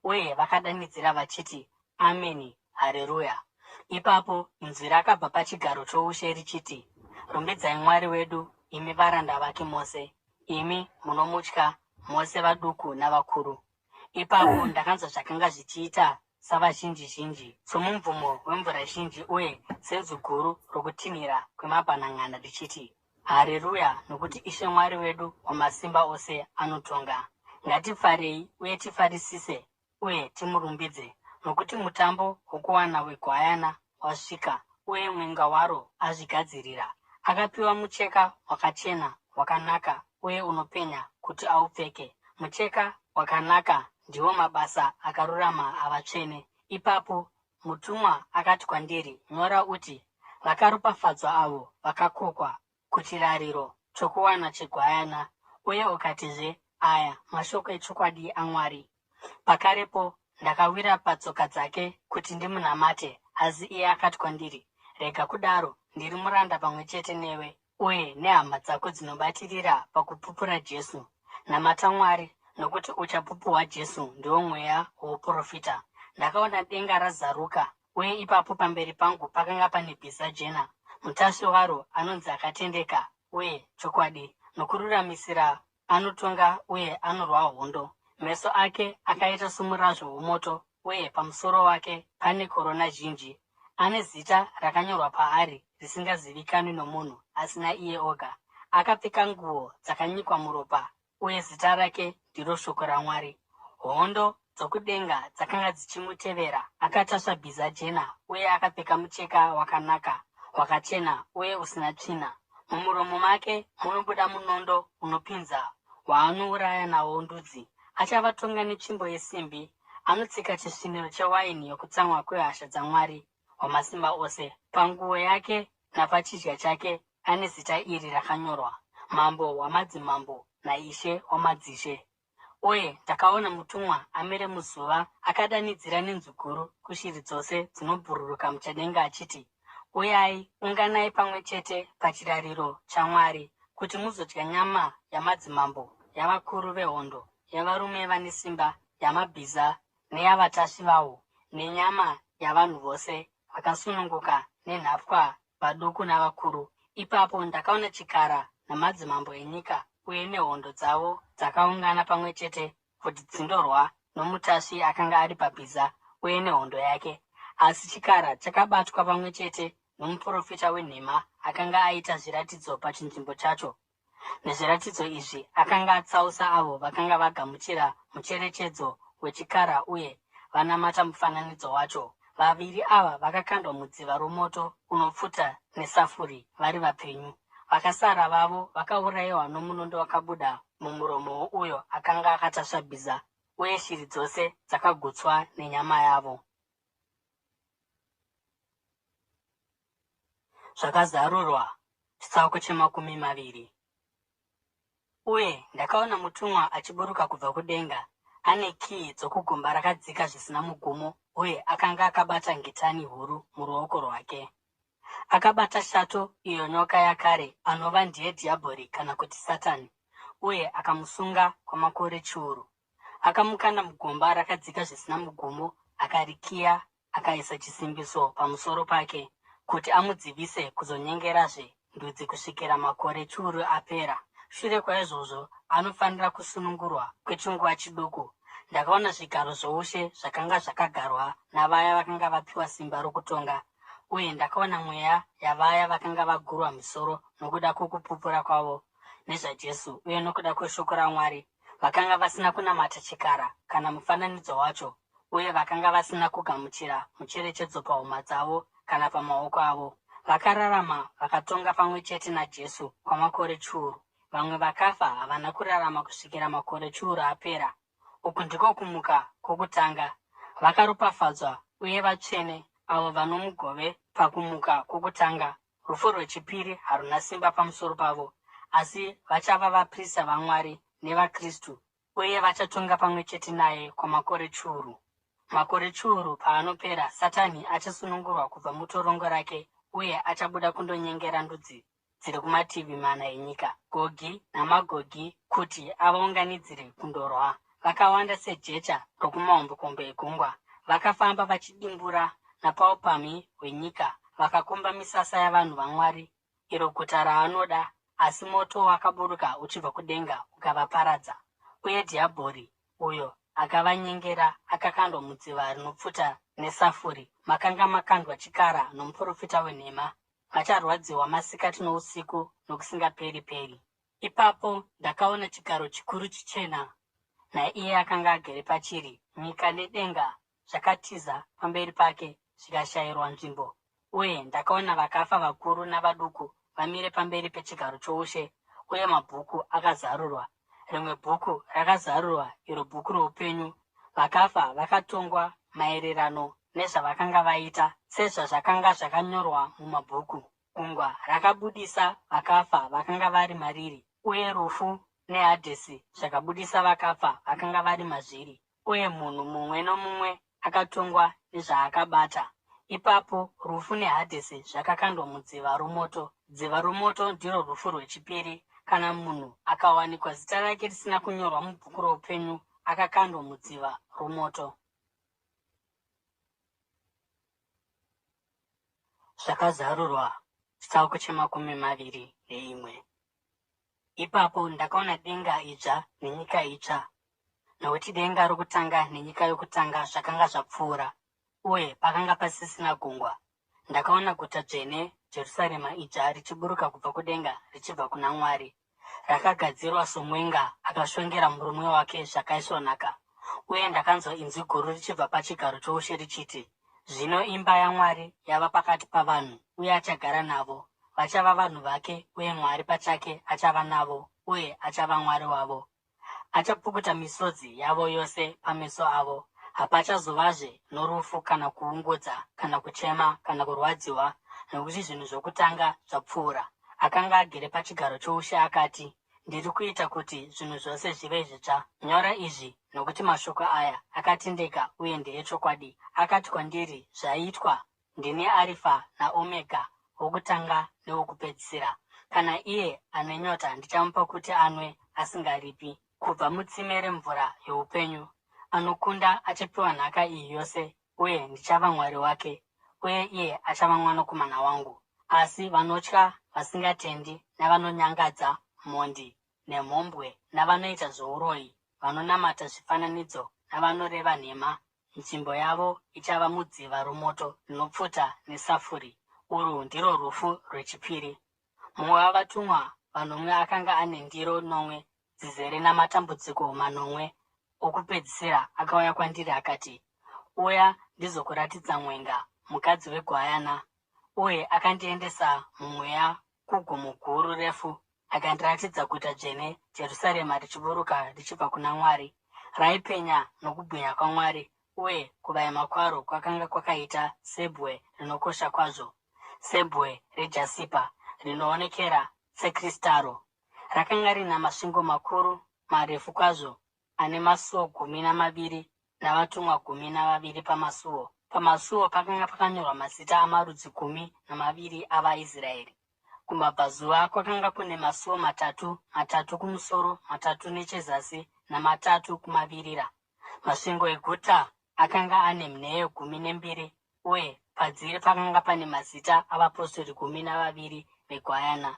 uye vakadanidzira vachiti, Ameni, Hareruya. Ipapo inzwi rakabva pachigaro choushe richiti, Rumbidzai Mwari wedu, imi varanda vake mose, imi munomutya, mose vaduku navakuru. Ipapo ndakanzwa zvakanga zvichiita savazhinji, somumvumo wemvura zhinji uye senzwi guru rokutinhira kwemabhanan'ana richiti, Hareruya, nokuti Ishe Mwari wedu Wamasimba Ose anotonga. Ngatifarei uye tifarisise uye timurumbidze, nokuti mutambo wokuwana weGwayana wasvika, uye mwenga waro azvigadzirira. Akapiwa mucheka wakachena, wakanaka uye unopenya kuti aupfeke. Mucheka wakanaka ndiwo mabasa akarurama avatsvene. Ipapo mutumwa akati kwandiri, nyora uti, vakaropafadzwa avo vakakokwa kuchirariro chokuwana cheGwayana. Uye ukatizve, aya mashoko echokwadi aMwari. Pakarepo ndakawira patsoka dzake kuti ndimunamate, asi iye akati kwandiri, rega kudaro, ndiri muranda pamwe chete newe, uye nehama dzako dzinobatirira pakupupura Jesu. Namata Mwari, nokuti uchapupu Jesu ndiwo mweya wouprofita. Ndakaona denga razaruka, uye ipapo pamberi pangu pakanga pane bhiza jena. Mutasvi waro anonzi Akatendeka uye Chokwadi, nokururamisira anotonga uye anorwa hondo. Meso ake akaita somurazvo womoto, uye pamusoro wake pane korona zhinji. Ane zita rakanyorwa paari risingazivikanwi nomunhu asina iye oga. Akapfeka nguo dzakanyikwa muropa, uye zita rake ndiro shoko raMwari. Hondo dzokudenga dzakanga dzichimutevera. Akatasva bhiza jena uye akapfeka mucheka wakanaka, wakachena uye usina tsvina. Mumuromo make munobuda munondo unopinza, waanouraya nawo ndudzi. Achavatonga netsvimbo yesimbi. Anotsika chisviniro chewaini yokutsamwa kwehasha dzaMwari Wamasimba Ose. Panguo yake napachidya chake ane zita iri rakanyorwa: Mambo wamadzimambo naIshe wamadzishe. Uye ndakaona mutumwa amire muzuva akadanidzira nenzwi guru kushiri dzose dzinobhururuka muchadenga achiti, uyai, unganai pamwe chete pachirariro chaMwari, kuti muzodya nyama yamadzimambo, yavakuru vehondo, yavarume vane simba, yamabhiza neyavatasvi vawo, nenyama yavanhu vose vakasununguka, nenhapwa, vaduku navakuru. Ipapo ndakaona chikara namadzimambo enyika uye nehondo dzavo dzakaungana pamwe chete kuti dzindorwa nomutasvi akanga ari pabhiza uye nehondo yake. Asi chikara chakabatwa pamwe chete nomuprofita wenhema akanga aita zviratidzo pachinzvimbo chacho. Nezviratidzo izvi akanga atsausa avo vakanga vagamuchira mucherechedzo wechikara uye vanamata mufananidzo wacho. Vaviri ava vakakandwa mudziva romoto unopfuta nesafuri vari vapenyu. Vakasara vavo vakaurayiwa nomunondo wakabuda mumuromo wouyo akanga akatasva bhiza, uye shiri dzose dzakagutswa nenyama yavo. Zvakazarurwa. Chitsauko 20. Uye ndakaona mutumwa achiburuka kubva kudenga, ane kiyi dzokugomba rakadzika zvisina mugumo, uye akanga akabata ngetani huru muruoko rwake. Akabata shato, iyo nyoka yakare, anova ndiye dhiabhori kana kuti Satani, uye akamusunga kwamakore chiuru. Akamukanda mugomba rakadzika zvisina mugumo, akarikiya, akaisa chisimbiso pamusoro pake, kuti amudzivise kuzonyengerazve ndudzi kusvikira makore chiuru apera. Shure kwaizvozvo, anofanira kusunungurwa kwechinguva chiduku. Ndakaona zvigaro zvoushe zvakanga zvakagarwa navaya vakanga vapiwa simba rokutonga, uye ndakaona mweya yavaya vakanga vagurwa misoro nokuda kwokupupura kwavo nezvaJesu uye nokuda kweshoko raMwari, vakanga vasina kunamata chikara kana mufananidzo wacho, uye vakanga vasina kugamuchira mucherechedzo pahuma dzavo kana pamaoko avo. Vakararama vakatonga pamwe chete naJesu kwamakore chiuru. Vamwe vakafa havana kurarama kusvikira makore chiuru apera. Uku ndiko kumuka kwokutanga. Vakaropafadzwa uye vatsvene avo vano mugove pakumuka kwokutanga. Rufu rwechipiri haruna simba pamusoro pavo, asi vachava vaprista vaMwari nevaKristu, uye vachatonga pamwe chete naye kwamakore chiuru. Makore chiuru paanopera, Satani achasunungurwa kubva mutorongo rake uye achabuda kundonyengera ndudzi dziri kumativi mana enyika, Gogi naMagogi, kuti avaunganidzire kundorwa. Vakawanda sejecha rokumahombekombe egungwa. Vakafamba vachidimbura napaupamhi hwenyika, vakakomba misasa yavanhu vaMwari, iro guta raanoda, asi moto wakaburuka uchibva kudenga ukavaparadza. Uye dhiabhori, uyo akavanyengera, akakandwa mudziva rinopfuta nesafuri, makanga makandwa chikara nomuprofita wenhema. Vacharwadziwa masikati nousiku nokusingaperi-peri. Ipapo ndakaona chigaro chikuru chichena, naiye akanga agere pachiri. Nyika nedenga zvakatiza pamberi pake zvikashayirwa nzvimbo. Uye ndakaona vakafa vakuru navaduku vamire pamberi pechigaro choushe, uye mabhuku akazarurwa. Rimwe bhuku rakazarurwa, iro bhuku roupenyu. Vakafa vakatongwa maererano nezvavakanga vaita, sezvazvakanga zvakanyorwa mumabhuku. Gungwa rakabudisa vakafa vakanga vari mariri, uye rufu neHadhesi zvakabudisa vakafa vakanga vari mazviri. Uye munhu mumwe nomumwe akatongwa nezvaakabata. Ipapo rufu neHadhesi zvakakandwa mudziva romoto. Dziva romoto ndiro rufu rwechipiri. Kana munhu akawanikwa zita rake risina kunyorwa mubhuku roupenyu, akakandwa mudziva romoto. Zvakazarurwa. Chitsauko 21. Ipapo ndakaona denga idzva nenyika itsva, nokuti denga rokutanga nenyika yokutanga zvakanga zvapfuura, uye pakanga pasisina gungwa. Ndakaona guta dzvene Jerusarema idzva richiburuka kubva kudenga richibva kuna Mwari. Rakagadzirwa somwenga akashongera murume wake zvakaisvonaka. Uye ndakanzwa inzwi guru richibva pachigaro choushe richiti, zvino imba yaMwari yava pakati pavanhu, uye achagara navo. Vachava vanhu vake, uye Mwari pachake achava navo, uye achava Mwari wavo. Achapukuta misodzi yavo yose pameso avo. Hapachazovazve norufu kana kuungudza kana kuchema kana kurwadziwa, nokuti zvinhu zvokutanga zvapfuura. Akanga agere pachigaro choushe akati, ndiri kuita kuti zvinhu zvose zvive zvitsva. Nyora izvi, nokuti mashoko aya akatendeka uye ndeechokwadi. Akati kwandiri, zvaitwa. Ndini Arifa naOmega, wokutanga newokupedzisira. Kana iye ane nyota ndichamupa kuti anwe asingaripi kubva mutsime remvura youpenyu. Anokunda achapiwa nhaka iyi yose, uye ndichava Mwari wake, uye iye achava mwanakomana wangu. Asi vanotya, vasingatendi, navanonyangadza, mhondi, nemhombwe, navanoita zvouroyi, vanonamata zvifananidzo, navanoreva nhema, nzvimbo yavo ichava mudziva romoto rinopfuta nesafuri. Urwu ndirwo rufu rwechipiri. Mumwe wavatumwa vanomwe akanga ane ndiro 9 dzizere namatambudziko 9 okupedzisira akauya kwandiri akati, uya ndizokuratidza mwenga, mukadzi wegwayana. Uye akandiendesa mumweya kugomo guru refu, akandiratidza guta dzvene Jerusarema richiburuka richibva kuna Mwari, raipenya nokubwinya kwaMwari, uye kuvaima kwaro kwakanga kwakaita sebwe rinokosha kwazvo, sebwe rejasipa rinoonekera sekristaro. Rakanga rina masvingo makuru, marefu kwazvo, ane masuo 12 navatumwa 12 pamasuo. Pamasuo pakanga pakanyorwa mazita amarudzi 12 avaIsraeri. Kumabvazuva kwakanga kune masuo 3, 3 kumusoro, 3 nechezasi, na3 kumavirira. Masvingo eguta akanga ane mheyo 12, uye padziri pakanga pane mazita avapostori 12 vegwayana.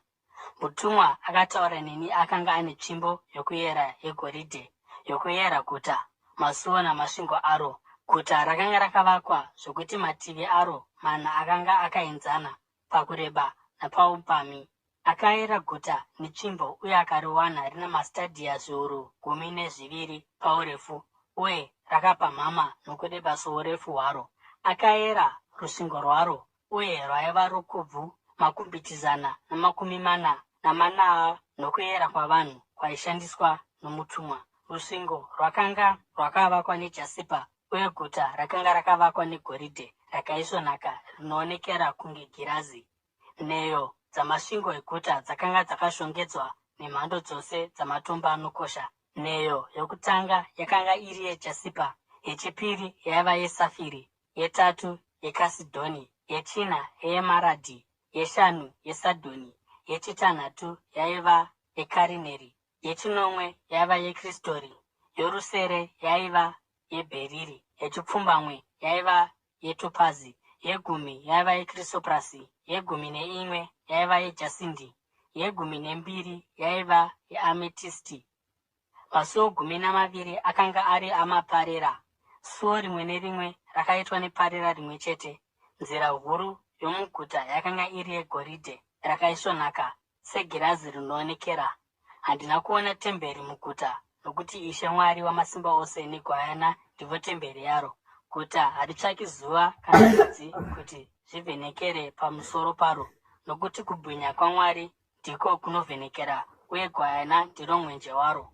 Mutumwa akataura neni akanga ane tsvimbo yokuyera yegoridhe, yokuyera guta, masuo namasvingo aro. Guta rakanga rakavakwa zvokuti mativi aro 4 akanga akaenzana pakureba napaupamhi. Akayera guta netsvimbo uye akariwana rina mastadhia zviuru 12 paurefu, uye rakapamhama nokureba sourefu hwaro. Akayera rusvingo rwaro, uye rwaiva rukobvu 440 nokuyera kwavanhu kwaishandiswa nomutumwa. Rusvingo rwakanga rwakavakwa nejasipa, uye guta rakanga rakavakwa negoridhe rakaisvonaka rinoonekera kunge girazi. Nheyo dzamasvingo eguta dzakanga dzakashongedzwa nemhando dzose dzamatombo anokosha. Nheyo yokutanga yakanga iri yejasipa, yechipiri yaiva yesafiri, yetatu yekasidhoni, yechina yeemaradhi, yeshanu yesadhoni, yechitanhatu yaiva yekarineri, yechinomwe yaiva yekristori, yorusere yaiva yebheriri, yechipfumbamwe yaiva yetopazi, yegumi yaiva yekrisoprasi, yegumi yaiva yejasindi, yegumi nembiri yaiva yeametisti. Masuo 12 akanga ari amaparera. Suo rimwe nerimwe rakaitwa neparera rimwe chete. Nzira huru yomuguta yakanga iri yegoridhe rakaisvonaka segirazi rinoonekera. Handina kuona temberi muguta, nokuti Ishe Mwari Wamasimba Ose neGwayana ndivyo temberi yaro. Guta haritsvaki zuva kana mwedzi kuti zvivhenekere pamusoro paro, nokuti kubwinya kwaMwari ndiko kunovhenekera, uye Gwayana ndiro mwenje waro.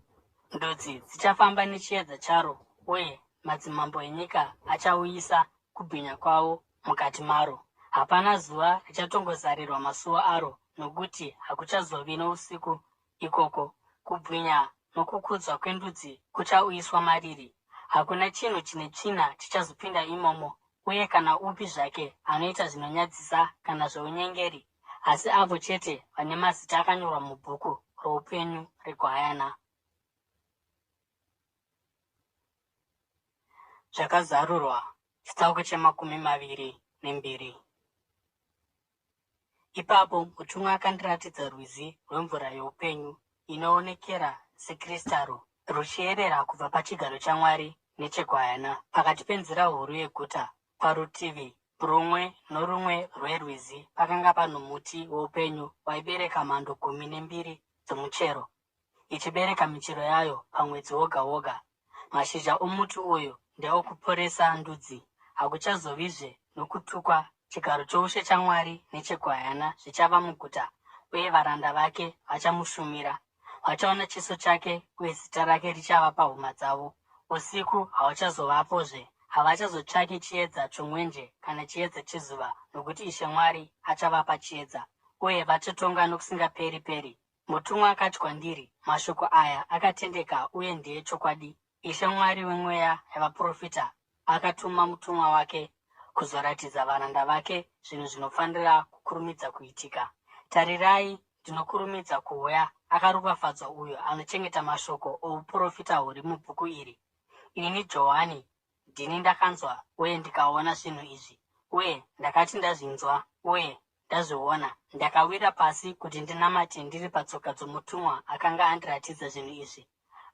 Ndudzi dzichafamba nechiedza charo, uye madzimambo enyika achauyisa kubwinya kwawo mukati maro. Hapana zuva richatongozarirwa masuo aro, nokuti hakuchazovi nousiku ikoko. Kubwinya nokukudzwa kwendudzi kuchauyiswa mariri. Hakuna chinhu chine tsvina chichazopinda imomo, uye kana upi zvake anoita zvinonyadzisa kana zvounyengeri, asi avo chete vane mazita akanyorwa mubhuku roupenyu reGwayana. Zvakazarurwa, chitsauko 22. Ipapo mutumwa akandiratidza rwizi rwemvura youpenyu inoonekera sekristaro, ruchiyerera kubva pachigaro chaMwari necheGwayana, pakati penzira huru yeguta. Parutivi rumwe norumwe rwerwizi pakanga pano muti woupenyu waibereka mhando 12 dzomuchero, ichibereka michero yayo pamwedzi woga woga. Mashizha omuti uyu ndeokuporesa ndudzi. Hakuchazovizve nokutukwa. Chigaro choushe chaMwari necheGwayana zvichava muguta, uye varanda vake vachamushumira. Vachaona chiso chake, uye zita rake richava pahuma dzavo. Usiku hauchazovapozve, havachazotsvaki chiedza chomwenje kana chiedza chezuva, nokuti Ishe Mwari achavapa chiedza, uye vachatonga nokusingaperi-peri. Mutumwa akati kwandiri, mashoko aya akatendeka uye ndiye chokwadi. Ishe Mwari wemweya yavaprofita akatuma mutumwa wake kuzoratidza varanda vake zvinhu zvinofanira kukurumidza kuitika. Tarirai, ndinokurumidza kuuya. Akaropafadzwa uyo anochengeta mashoko ouprofita huri mubhuku iri. Ini Johani ndini ndakanzwa uye ndikaona zvinhu izvi, uye ndakati ndazvinzwa uye ndazviona, ndakawira pasi kuti ndinamate ndiri patsoka dzomutumwa akanga andiratidza zvinhu izvi.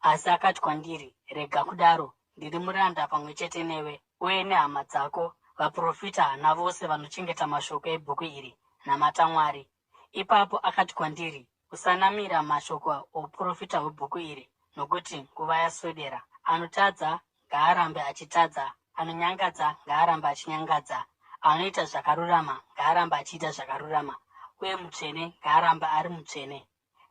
Asi akati kwandiri, rega kudaro, ndiri muranda pamwe chete newe uye nehama dzako vaprofita navose vanochengeta mashoko ebhuku iri. Namata Mwari. Ipapo akati kwandiri, usanamira mashoko ouprofita hwebhuku iri, nokuti nguva yaswedera. Anotadza ngaarambe achitadza, anonyangadza ngaarambe achinyangadza, anoita zvakarurama ngaarambe achiita zvakarurama, uye mutsvene ngaarambe ari mutsvene.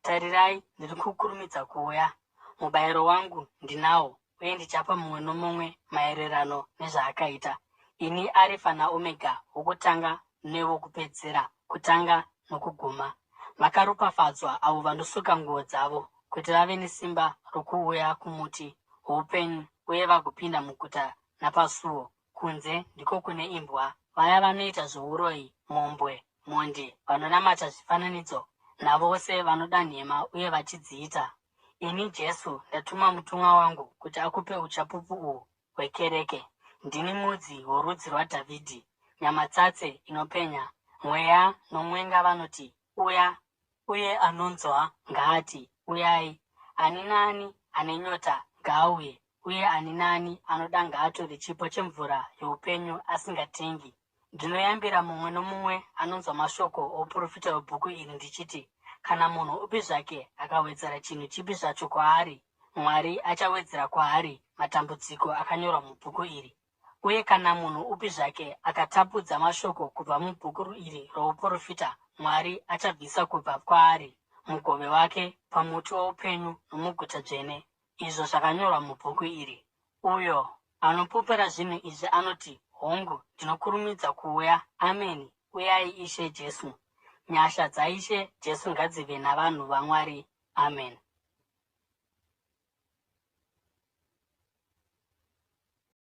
Tarirai, ndiri kukurumidza kuuya. Mubayiro wangu ndinawo, uye ndichapa mumwe nomumwe maererano nezvaakaita. Ini Arifa naOmega, wokutanga newokupedzisira, kutanga nokuguma. Vakaropafadzwa avo vanosuka nguo dzavo, kuti vave nesimba rokuuya kumuti woupenyu, uye vagopinda muguta napasuo. Kunze ndiko kune imbwa, vaya vanoita zvouroyi, mhombwe, mhondi, vanonamata zvifananidzo, navose vanoda nhema uye vachidziita. Ini Jesu ndatuma mutumwa wangu kuti akupe uchapupu uhu hwekereke. Ndini mudzi worudzi rwaDhavhidhi, nyamatsatse inopenya. Mweya nomwenga vanoti, uya, uye anonzwa ngaati, uyai. Ani naani ane nyota ngaauye, uye ani naani anoda ngaatore chipo chemvura youpenyu asingatengi. Ndinoyambira mumwe nomumwe anonzwa mashoko ouprofita hwebhuku iri ndichiti, kana munhu upi zvake akawedzera chinhu chipi zvacho kwaari, Mwari achawedzera kwaari matambudziko akanyorwa mubhuku iri. Uye kana munhu upi zvake akatapudza mashoko kubva mubhuku iri rouprofita, Mwari achabvisa kubva kwaari mugove wake pamuti woupenyu nomuguta dzvene, izvo zvakanyorwa mubhuku iri. Uyo anopupura zvinhu izvi anoti, hongu, ndinokurumidza kuuya. Ameni. Uyai Ishe Jesu. Nyasha dzaIshe Jesu ngadzive navanhu vaMwari. Amen.